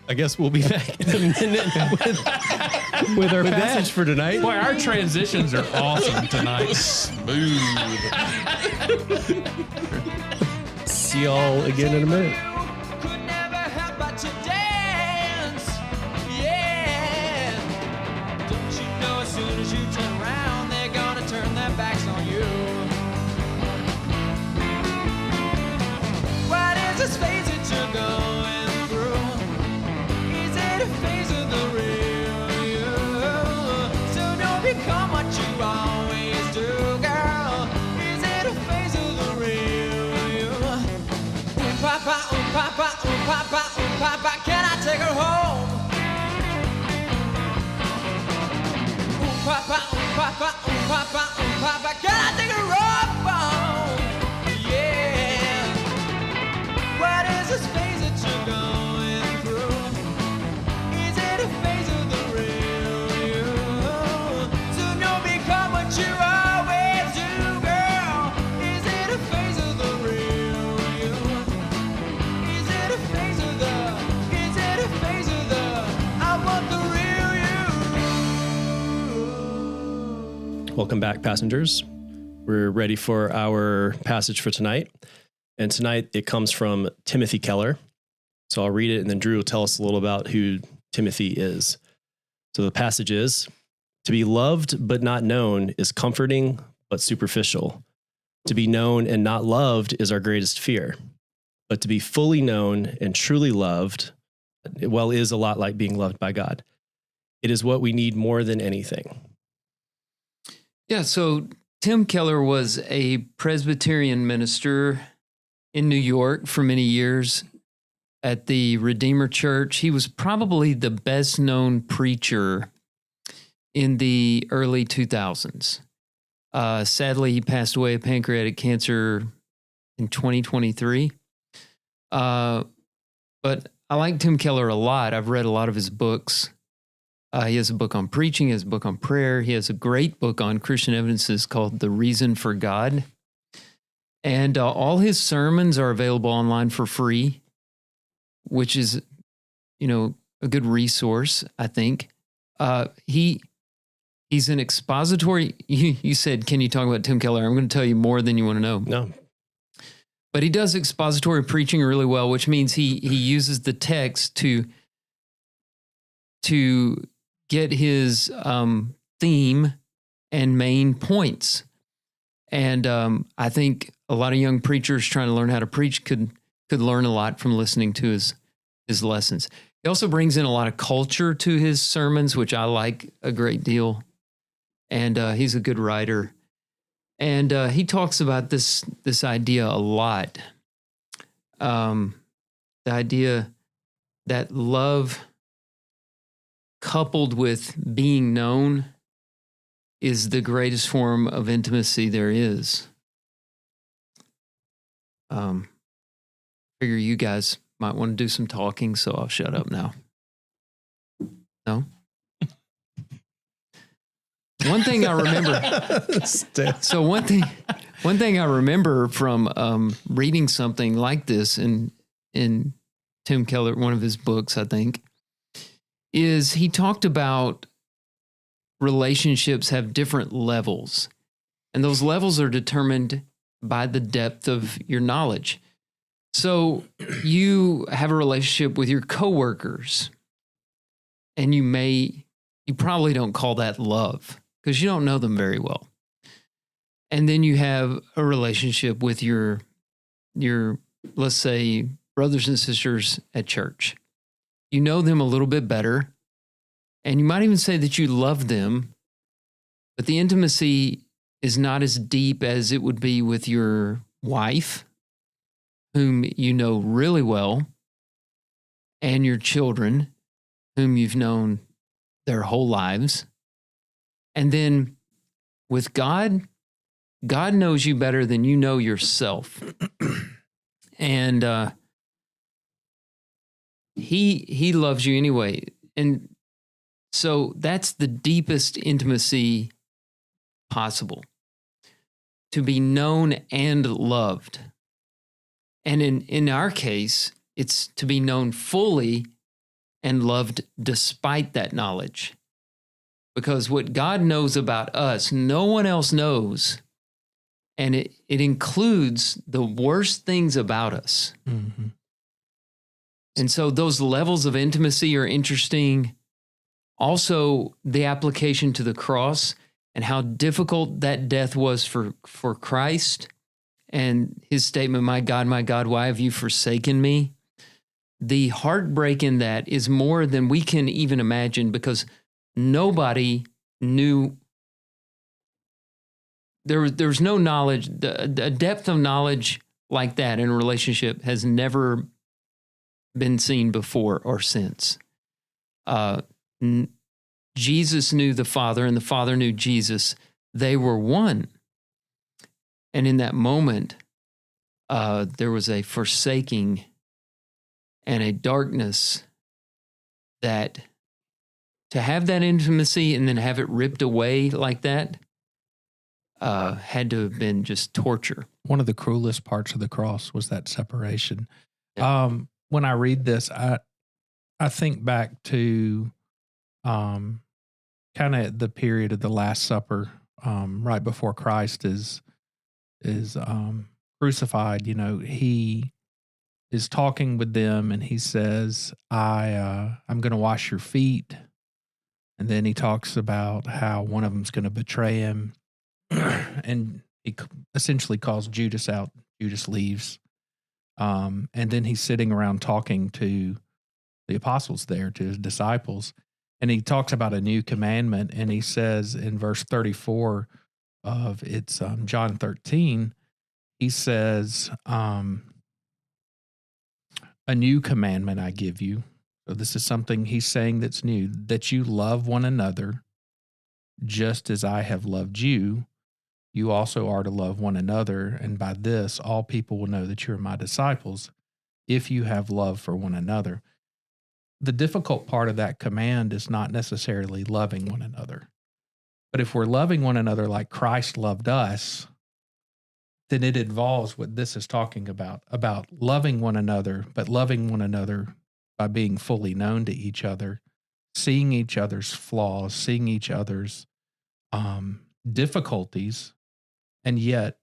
I guess we'll be back in a minute with our passage for tonight.
Boy, our transitions are awesome tonight.
Smooth.
See y'all again in a minute.
Could never help but to dance. Yeah. Don't you know as soon as you turn around, they're gonna turn their backs on you. What is this phase that you're going through? Is it a phase of the real you? So don't become what you always do, girl. Is it a phase of the real you? Papa, papa, can I take her home? Papa, can I take her home? Yeah. What is this phase that you're going through? Is it a phase of the real you? So don't become what you always do, girl. Is it a phase of the real you? Is it a phase of the, I want the real you.
Welcome back, passengers. We're ready for our passage for tonight. And tonight it comes from Timothy Keller. So I'll read it and then Drew will tell us a little about who Timothy is. So the passage is, to be loved but not known is comforting but superficial. To be known and not loved is our greatest fear. But to be fully known and truly loved, well, is a lot like being loved by God. It is what we need more than anything.
Yeah, so Tim Keller was a Presbyterian minister in New York for many years at the Redeemer Church. He was probably the best known preacher in the early 2000s. Sadly, he passed away of pancreatic cancer in 2023. But I like Tim Keller a lot. I've read a lot of his books. He has a book on preaching, he has a book on prayer. He has a great book on Christian evidences called The Reason for God. And all his sermons are available online for free, which is, a good resource, I think. He's an expository. You said, can you talk about Tim Keller? I'm going to tell you more than you want to know.
No.
But he does expository preaching really well, which means he uses the text to get his theme and main points. And I think a lot of young preachers trying to learn how to preach could learn a lot from listening to his lessons. He also brings in a lot of culture to his sermons, which I like a great deal. And he's a good writer. And he talks about this idea a lot. The idea that love coupled with being known is the greatest form of intimacy there is. Figure you guys might want to do some talking, so I'll shut up now. No? One thing I remember. So one thing I remember from reading something like this in Tim Keller, one of his books, I think, is he talked about relationships have different levels, and those levels are determined by the depth of your knowledge. So you have a relationship with your coworkers, and you probably don't call that love because you don't know them very well. And then you have a relationship with your let's say brothers and sisters at church. You know them a little bit better, and you might even say that you love them, but the intimacy is not as deep as it would be with your wife, whom you know really well, and your children, whom you've known their whole lives. And then with God, God knows you better than you know yourself. And he loves you anyway. And so that's the deepest intimacy possible, to be known and loved. And in our case, it's to be known fully and loved despite that knowledge. Because what God knows about us, no one else knows. And it includes the worst things about us.
Mm-hmm.
And so those levels of intimacy are interesting. Also, the application to the cross and how difficult that death was for Christ. And his statement, my God, why have you forsaken me? The heartbreak in that is more than we can even imagine, because nobody knew. There's no knowledge. The depth of knowledge like that in a relationship has never been seen before or since. Jesus knew the Father, and the Father knew Jesus. They were one. And in that moment, there was a forsaking and a darkness that to have that intimacy and then have it ripped away like that had to have been just torture.
One of the cruelest parts of the cross was that separation.
Yeah.
When I read this, I think back to kind of the period of the Last Supper, right before Christ is crucified. You know, he is talking with them and he says, I'm going to wash your feet. And then he talks about how one of them's going to betray him. And he essentially calls Judas out. Judas leaves. And then he's sitting around talking to the apostles there, to his disciples. And he talks about a new commandment. And he says in verse 34 of John 13, he says, a new commandment I give you. So this is something he's saying that's new, that you love one another just as I have loved you. You also are to love one another, and by this all people will know that you are my disciples, if you have love for one another. The difficult part of that command is not necessarily loving one another. But if we're loving one another like Christ loved us, then it involves what this is talking about loving one another, but loving one another by being fully known to each other, seeing each other's flaws, seeing each other's difficulties, and yet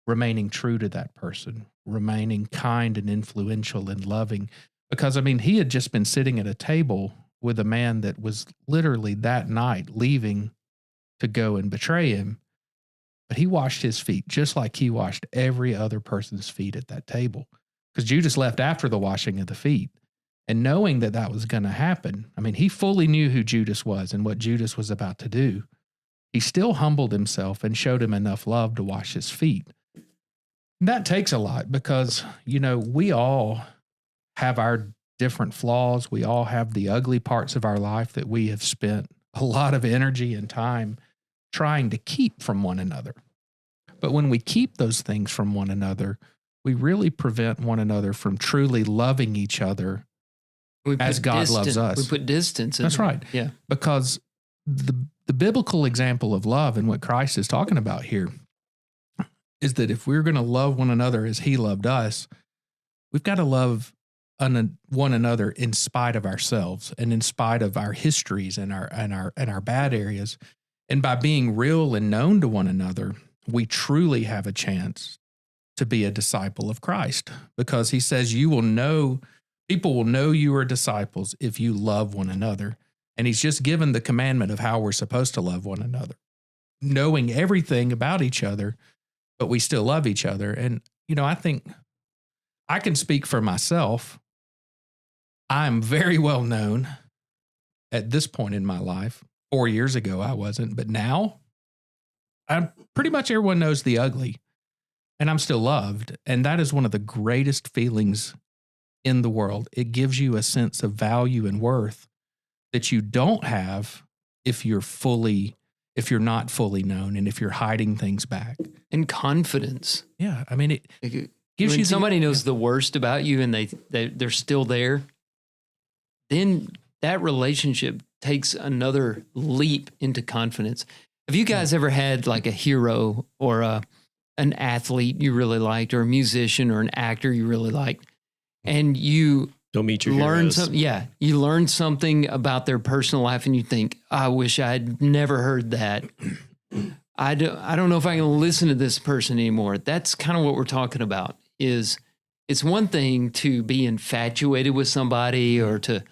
remaining true to that person, remaining kind and influential and loving. Because, I mean, he had just been sitting at a table with a man that was literally that night leaving to go and betray him. but he washed his feet just like he washed every other person's feet at that table. Because Judas left after the washing of the feet. And knowing that that was going to happen, I mean, he fully knew who Judas was and what Judas was about to do. He still humbled himself and showed him enough love to wash his feet. And that takes a lot because, you know, we all have our different flaws. We all have the ugly parts of our life that we have spent a lot of energy and time trying to keep from one another. But when we keep those things from one another, we really prevent one another from truly loving each other as God loves us.
We put distance in
That's
it.
right.
Yeah.
Because the biblical example of love and what Christ is talking about here is that if we're going to love one another as he loved us, we've got to love one another in spite of ourselves and in spite of our histories and our bad areas. And by being real and known to one another, we truly have a chance to be a disciple of Christ, because he says people will know you are disciples if you love one another. And he's just given the commandment of how we're supposed to love one another, knowing everything about each other, but we still love each other. And, you know, I think I can speak for myself. I'm very well known at this point in my life. 4 years ago, I wasn't, but now pretty much everyone knows the ugly, and I'm still loved. And that is one of the greatest feelings in the world. It gives you a sense of value and worth that you don't have if you're not fully known and if you're hiding things back.
And confidence.
Yeah. I mean, it gives
when
you
somebody knows the worst about you and they're still there, then that relationship takes another leap into confidence. Have you guys ever had like a hero or an athlete you really liked, or a musician or an actor you really liked, and you
don't meet your
learn
heroes?
something? Yeah, you learn something about their personal life, and you think, I wish I'd never heard that. I don't know if I can listen to this person anymore. That's kind of what we're talking about. Is it's one thing to be infatuated with somebody or to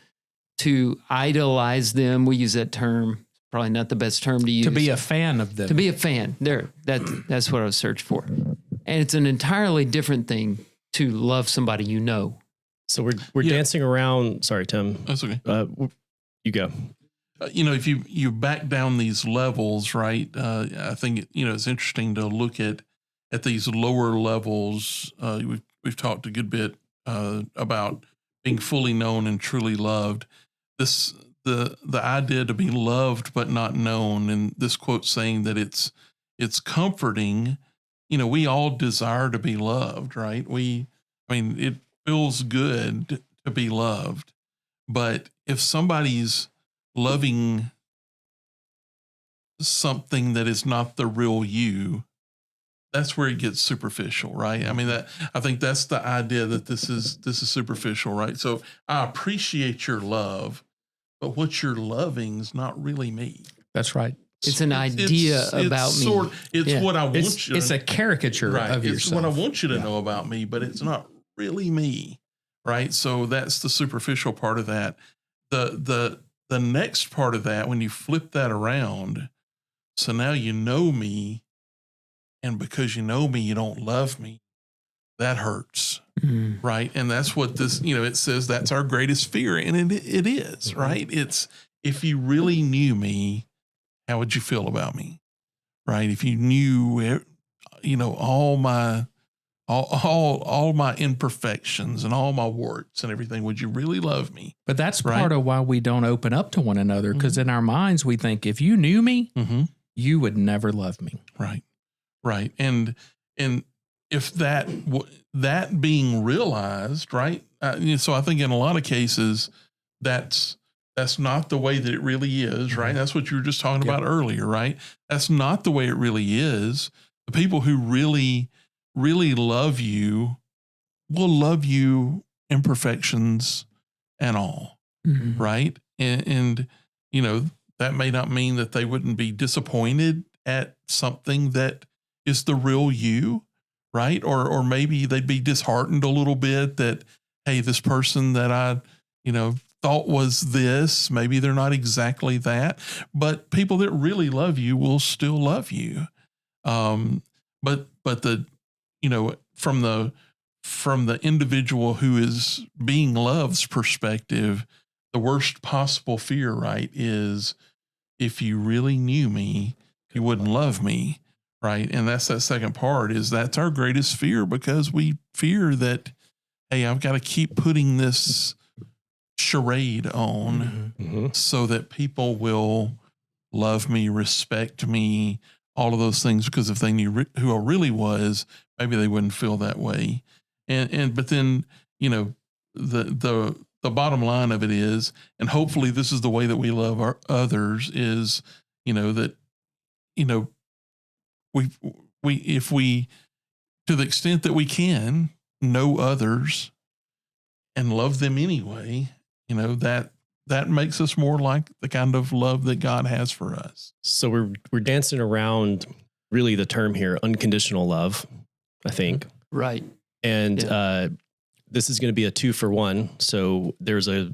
idolize them. We use that term. Probably not the best term to use.
To be a fan of them.
To be a fan. That's what I was searching for. And it's an entirely different thing to love somebody you know.
So we're dancing around. Sorry, Tim.
That's okay.
You go.
You know, if you back down these levels, right? I think it's interesting to look at these lower levels. We've talked a good bit about being fully known and truly loved. The idea to be loved but not known, and this quote saying that it's comforting. You know, we all desire to be loved, right? It feels good to be loved, but if somebody's loving something that is not the real you, that's where it gets superficial, right? I mean, I think that's the idea that this is superficial, right? So I appreciate your love, but what you're loving is not really me.
That's right.
It's an idea about me.
It's what I want you.
It's a caricature of yourself.
It's what I want you to know about me, but it's not really me, right? So that's the superficial part of that. The next part of that, when you flip that around, so now you know me, and because you know me, you don't love me. That hurts, right? And that's what this, it says that's our greatest fear, and it is, right? It's, if you really knew me, how would you feel about me, right? If you knew, all my imperfections and all my warts and everything, would you really love me?
But that's part of why we don't open up to one another, because in our minds we think, if you knew me, you would never love me.
Right. And if that being realized, right? So I think in a lot of cases, that's not the way that it really is, right? That's what you were just talking about earlier, right? That's not the way it really is. The people who really, really love you will love you, imperfections and all, right? And that may not mean that they wouldn't be disappointed at something that is the real you, right? Or maybe they'd be disheartened a little bit that, hey, this person that I, thought was this, maybe they're not exactly that. But people that really love you will still love you. But the, from the individual who is being loved's perspective, the worst possible fear, right, is if you really knew me, you wouldn't love me, right? And that's that second part, is that's our greatest fear, because we fear that, hey, I've got to keep putting this charade on so that people will love me, respect me, all of those things, because if they knew who I really was, maybe they wouldn't feel that way. But then, the bottom line of it is, and hopefully this is the way that we love our others, is, that, if we, to the extent that we can, know others and love them anyway, that makes us more like the kind of love that God has for us.
So we're dancing around really the term here, unconditional love, I think.
Right.
And this is going to be a 2-for-1. So there's a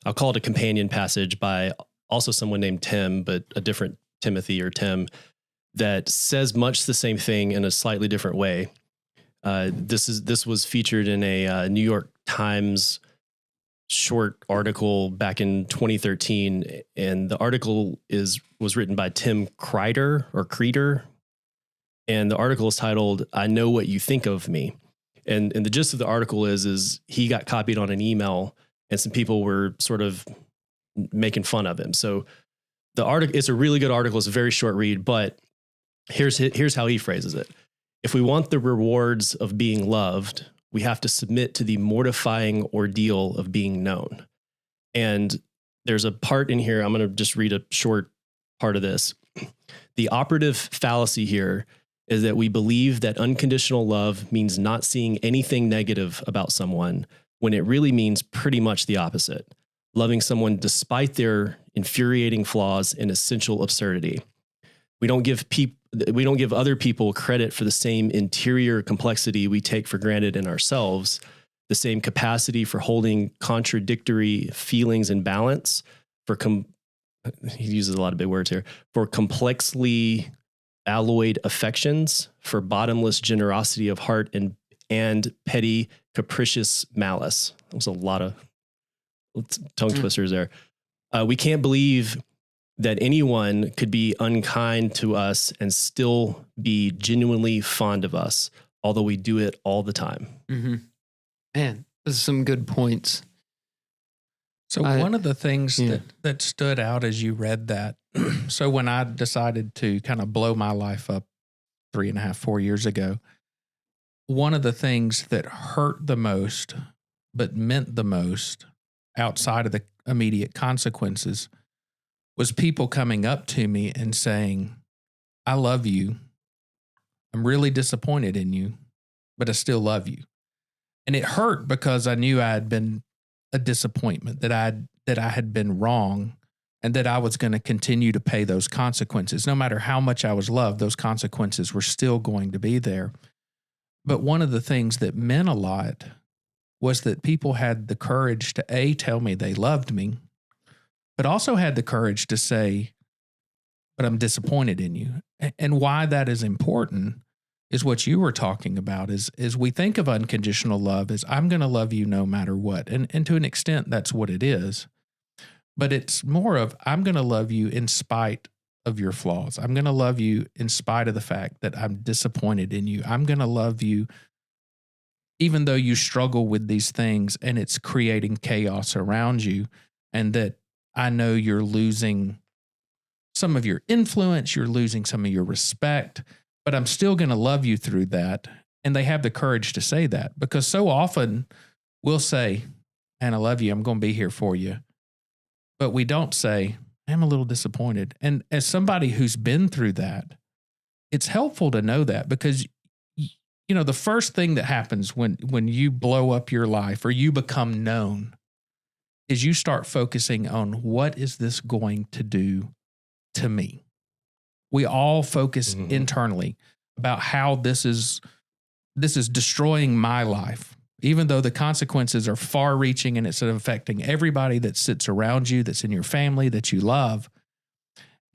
I'll call it a companion passage by also someone named Tim, but a different Timothy or Tim, that says much the same thing in a slightly different way. This was featured in a New York Times short article back in 2013, and the article was written by Tim Kreiter, and the article is titled "I Know What You Think of Me," and the gist of the article is he got copied on an email, and some people were sort of making fun of him. So the article, it's a really good article. It's a very short read, but here's how he phrases it. If we want the rewards of being loved, we have to submit to the mortifying ordeal of being known. And there's a part in here, I'm going to just read a short part of this. The operative fallacy here is that we believe that unconditional love means not seeing anything negative about someone, when it really means pretty much the opposite. Loving someone despite their infuriating flaws and essential absurdity. We don't give other people credit for the same interior complexity we take for granted in ourselves, the same capacity for holding contradictory feelings in balance, he uses a lot of big words here, for complexly alloyed affections, for bottomless generosity of heart and petty capricious malice. That was a lot of tongue twisters there. We can't believe that anyone could be unkind to us and still be genuinely fond of us, although we do it all the time.
Mm-hmm. Man, those are some good points.
So one of the things that stood out as you read that, so when I decided to kind of blow my life up 3.5-4 years ago, one of the things that hurt the most, but meant the most outside of the immediate consequences, was people coming up to me and saying, I love you. I'm really disappointed in you, but I still love you. And it hurt because I knew I had been a disappointment, that I had been wrong, and that I was going to continue to pay those consequences. No matter how much I was loved, those consequences were still going to be there. But one of the things that meant a lot was that people had the courage to tell me they loved me, but also had the courage to say, but I'm disappointed in you. And why that is important is what you were talking about, is we think of unconditional love as I'm going to love you no matter what. And to an extent, that's what it is. But it's more of I'm going to love you in spite of your flaws. I'm going to love you in spite of the fact that I'm disappointed in you. I'm going to love you even though you struggle with these things and it's creating chaos around you, and that I know you're losing some of your influence, you're losing some of your respect, but I'm still going to love you through that. And they have the courage to say that, because so often we'll say, and I love you, I'm going to be here for you. But we don't say, I'm a little disappointed. And as somebody who's been through that, it's helpful to know that, because the first thing that happens when you blow up your life or you become known is you start focusing on what is this going to do to me. We all focus internally about how this is destroying my life, even though the consequences are far reaching and it's affecting everybody that sits around you, that's in your family, that you love.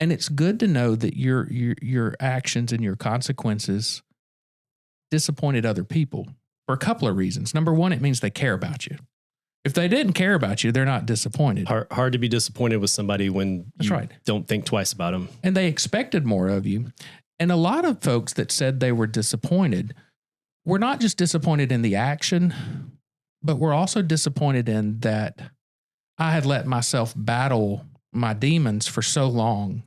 And it's good to know that your actions and your consequences disappointed other people for a couple of reasons. Number one, it means they care about you. If they didn't care about you, they're not disappointed.
Hard to be disappointed with somebody when
That's
you
right.
don't think twice about them.
And they expected more of you. And a lot of folks that said they were disappointed were not just disappointed in the action, but were also disappointed in that I had let myself battle my demons for so long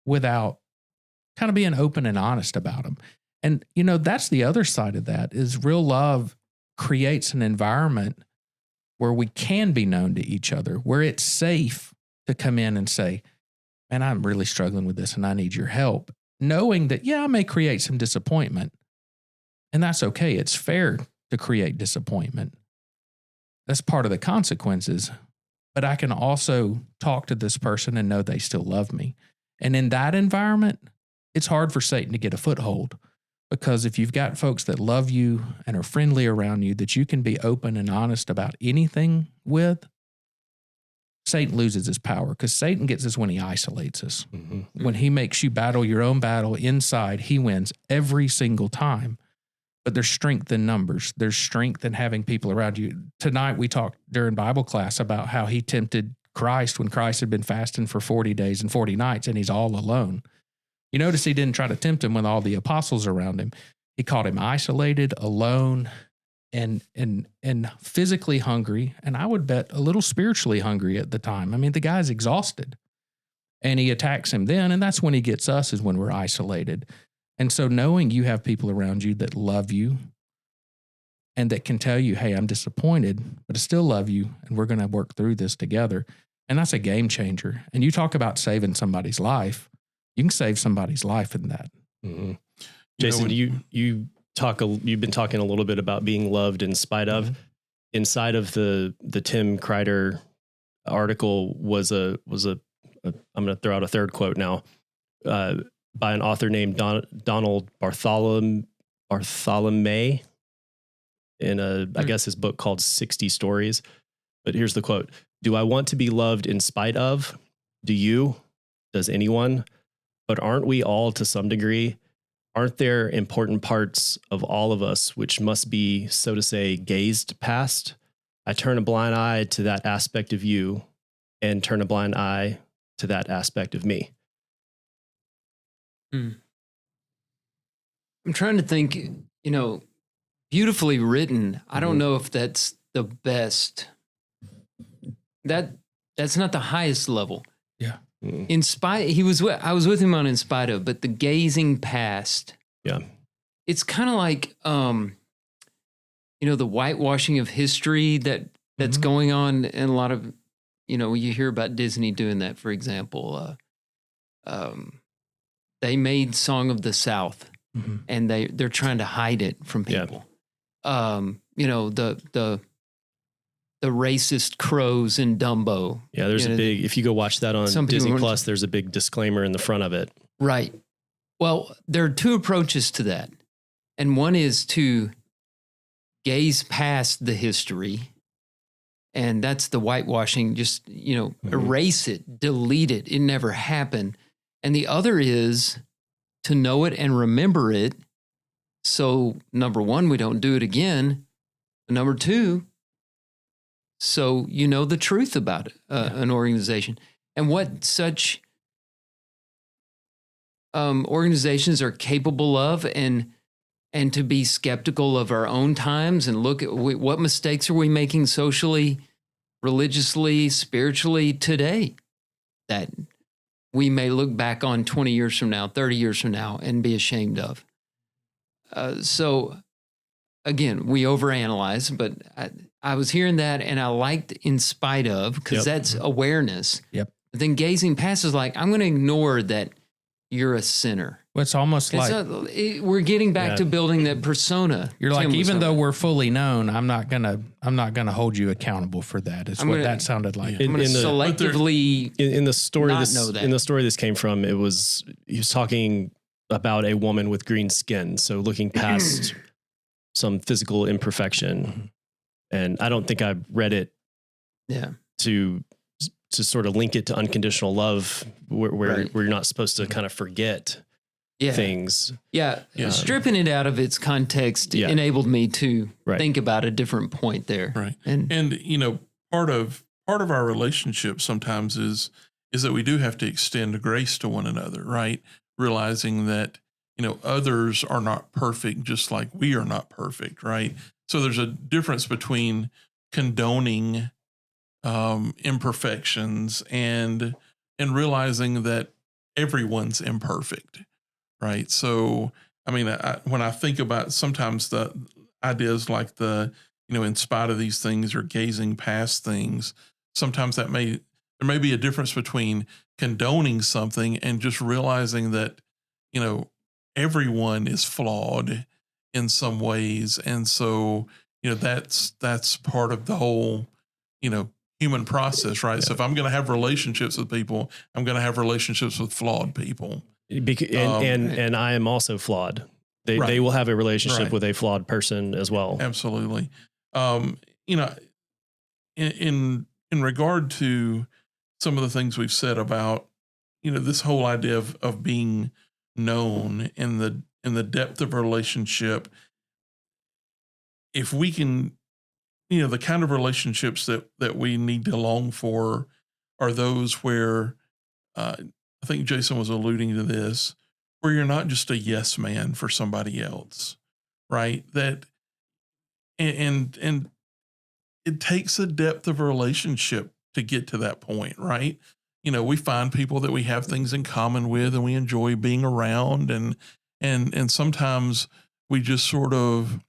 without kind of being open and honest about them. And, you know, that's the other side of that is real love creates an environment where we can be known to each other, where it's safe to come in and say, man, I'm really struggling with this and I need your help. Knowing that, yeah, I may create some disappointment and that's okay. It's fair to create disappointment. That's part of the consequences. But I can also talk to this person and know they still love me. And in that environment, it's hard for Satan to get a foothold. Because if you've got folks that love you and are friendly around you that you can be open and honest about anything with, Satan loses his power because Satan gets us when he isolates us. Mm-hmm. When he makes you battle your own battle inside, he wins every single time. But there's strength in numbers. There's strength in having people around you. Tonight we talked during Bible class about how he tempted Christ when Christ had been fasting for 40 days and 40 nights and he's all alone. You notice he didn't try to tempt him with all the apostles around him. He caught him isolated, alone, and physically hungry, and I would bet a little spiritually hungry at the time. I mean, the guy's exhausted. And he attacks him then, and that's when he gets us, is when we're isolated. And so knowing you have people around you that love you and that can tell you, hey, I'm disappointed, but I still love you, and we're going to work through this together. And that's a game changer. And you talk about saving somebody's life. You can save somebody's life in that.
Mm-hmm. Jason, you've been talking a little bit about being loved in spite of. Mm-hmm. Inside of the Tim Keller article was a I'm going to throw out a third quote now, by an author named Donald Bartholomew, in I guess his book called 60 Stories. But here's the quote: "Do I want to be loved in spite of? Do you? Does anyone? But aren't we all to some degree? Aren't there important parts of all of us which must be, so to say, gazed past? I turn a blind eye to that aspect of you and turn a blind eye to that aspect of me."
I'm trying to think, beautifully written. I don't know if that's the best. That's not the highest level.
Yeah.
I was with him on In Spite Of, but the gazing past.
Yeah.
It's kind of like, the whitewashing of history that's going on in a lot of, you hear about Disney doing that, for example. They made Song of the South and they're trying to hide it from people. Yeah. The racist crows in Dumbo.
Yeah, there's if you go watch that on Disney Plus, there's a big disclaimer in the front of it.
Right. Well, there are two approaches to that. And one is to gaze past the history. And that's the whitewashing, just, erase it, delete it. It never happened. And the other is to know it and remember it. So, number one, we don't do it again. Number two, so you know the truth about it, an organization. And what such organizations are capable of, and to be skeptical of our own times and look at what mistakes are we making socially, religiously, spiritually today that we may look back on 20 years from now, 30 years from now, and be ashamed of. So again, we overanalyze, but I was hearing that and I liked In Spite Of, because that's awareness.
Yep.
But then gazing past is like, I'm going to ignore that you're a sinner.
Well, it's almost like
we're getting back to building that persona.
You're like, even though we're fully known, I'm not gonna hold you accountable for that. It's that sounded like.
I'm going to selectively
in the story
in
the story this came from. He was talking about a woman with green skin, so looking past some physical imperfection. And I don't think I read it to to sort of link it to unconditional love, where you're not supposed to kind of forget things.
Yeah. Stripping it out of its context enabled me to think about a different point there.
Right.
And
you know, part of our relationship sometimes is that we do have to extend grace to one another, right? Realizing that, you know, others are not perfect, just like we are not perfect, right? So there's a difference between condoning imperfections and realizing that everyone's imperfect, right? So, I mean, when I think about sometimes the ideas like the, you know, in spite of these things or gazing past things, sometimes there may be a difference between condoning something and just realizing that, you know, everyone is flawed in some ways. And so, you know, that's part of the whole, you know, human process, right? So if I'm going to have relationships with people, I'm going to have relationships with flawed people.
And I am also flawed. They will have a relationship with a flawed person as well.
Absolutely. You know, in regard to some of the things we've said about, you know, this whole idea of being known in the depth of a relationship, if we can, you know, the kind of relationships that we need to long for are those where, I think Jason was alluding to this, where you're not just a yes man for somebody else, right? That, and it takes a depth of a relationship to get to that point, right? You know, we find people that we have things in common with and we enjoy being around, and sometimes we just sort of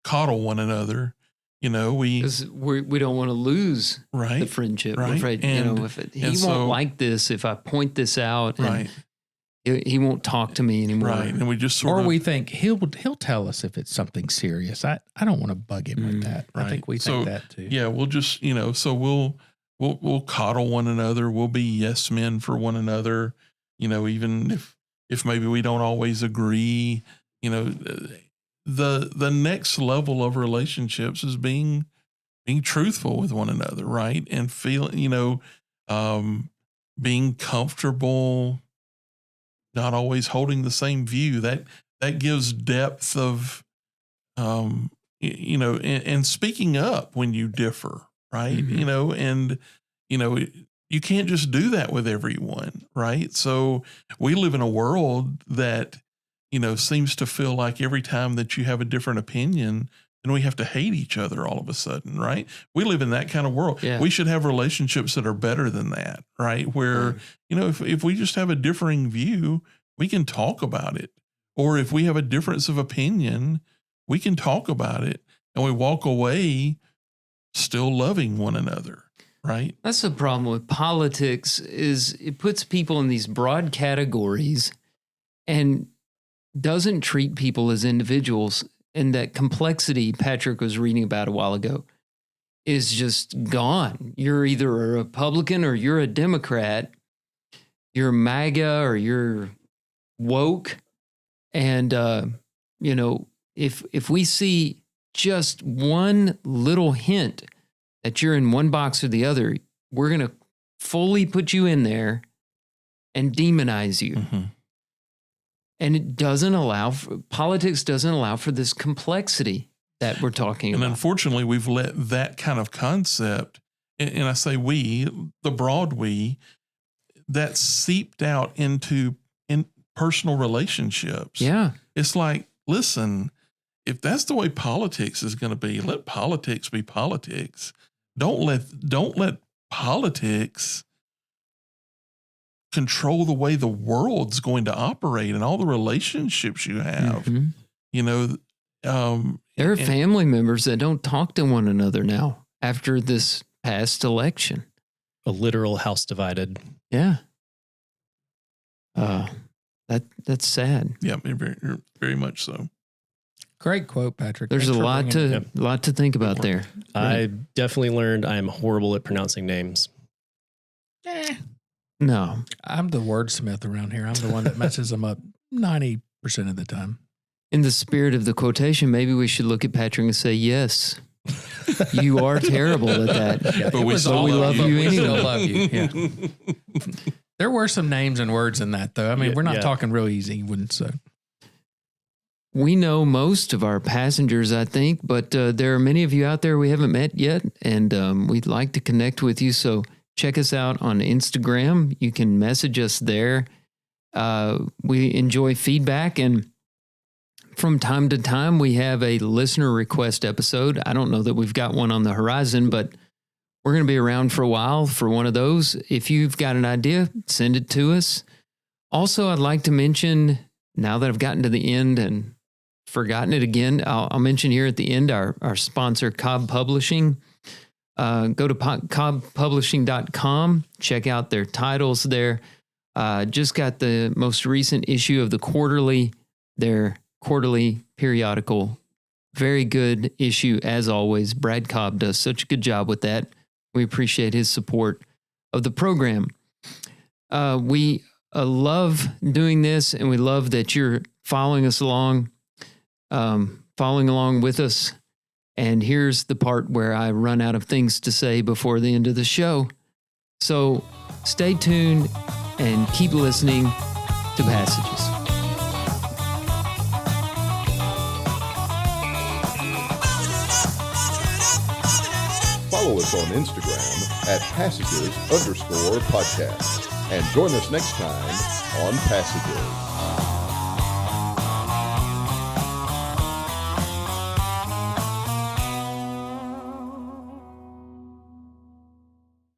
coddle one another. You know, we
don't want to lose the friendship.
Right.
We're afraid, you know, if he won't like this, if I point this out, and he won't talk to me anymore.
Right. And we just sort of,
we think he'll tell us if it's something serious. I don't want to bug him with that.
Right.
I think we think that too.
Yeah. We'll just, you know, so we'll coddle one another. We'll be yes men for one another. You know, even if maybe we don't always agree, you know, the next level of relationships is being truthful with one another, right? And feeling, you know, being comfortable, not always holding the same view. That gives depth of, you know, and speaking up when you differ, right?
Mm-hmm.
You know, and, you know, you can't just do that with everyone, right? So we live in a world that, you know, seems to feel like every time that you have a different opinion, then we have to hate each other all of a sudden, right? We live in that kind of world.
Yeah.
We should have relationships that are better than that, right? Where, you know, if we just have a differing view, we can talk about it. Or if we have a difference of opinion, we can talk about it and we walk away still loving one another, right?
That's the problem with politics, is it puts people in these broad categories and doesn't treat people as individuals. And that complexity Patrick was reading about a while ago is just gone. You're either a Republican or you're a Democrat. You're MAGA or you're woke. And, you know, if we see just one little hint that you're in one box or the other, we're going to fully put you in there and demonize you.
Mm-hmm.
And it doesn't politics doesn't allow for this complexity that we're talking about.
And unfortunately, we've let that kind of concept, and I say we, the broad we, that seeped out into personal relationships.
Yeah.
It's like, listen, if that's the way politics is going to be, let politics be politics. Don't let politics control the way the world's going to operate and all the relationships you have.
Mm-hmm.
You know,
there are family members that don't talk to one another now after this past election.
A literal house divided.
Yeah. That's sad.
Yeah, very, very much so.
Great quote, Patrick.
There's
Thanks
a
for
lot to think about there.
I definitely learned I am horrible at pronouncing names.
No,
I'm the wordsmith around here. I'm the one that messes them up 90% of the time.
in the spirit of the quotation, maybe we should look at Patrick and say yes. You are terrible at that.
But we still
we love you
We still
anyway.
love you. Yeah. There were some names and words in that, though. I mean, we're not talking real easy, wouldn't say.
We know most of our passengers, I think, but there are many of you out there we haven't met yet, and we'd like to connect with you. So check us out on Instagram. You can message us there. We enjoy feedback, and from time to time, we have a listener request episode. I don't know that we've got one on the horizon, but we're going to be around for a while for one of those. If you've got an idea, send it to us. Also, I'd like to mention, now that I've gotten to the end and forgotten it again, I'll mention here at the end our sponsor, Cobb Publishing. Go to cobbpublishing.com. Check out their titles there. Just got the most recent issue of the Quarterly, their quarterly periodical. Very good issue, as always. Brad Cobb does such a good job with that. We appreciate his support of the program. We love doing this, and we love that you're following us along, following along with us. And here's the part where I run out of things to say before the end of the show. So stay tuned and keep listening to Passages.
Follow us on Instagram at passages_podcast. And join us next time on Passages.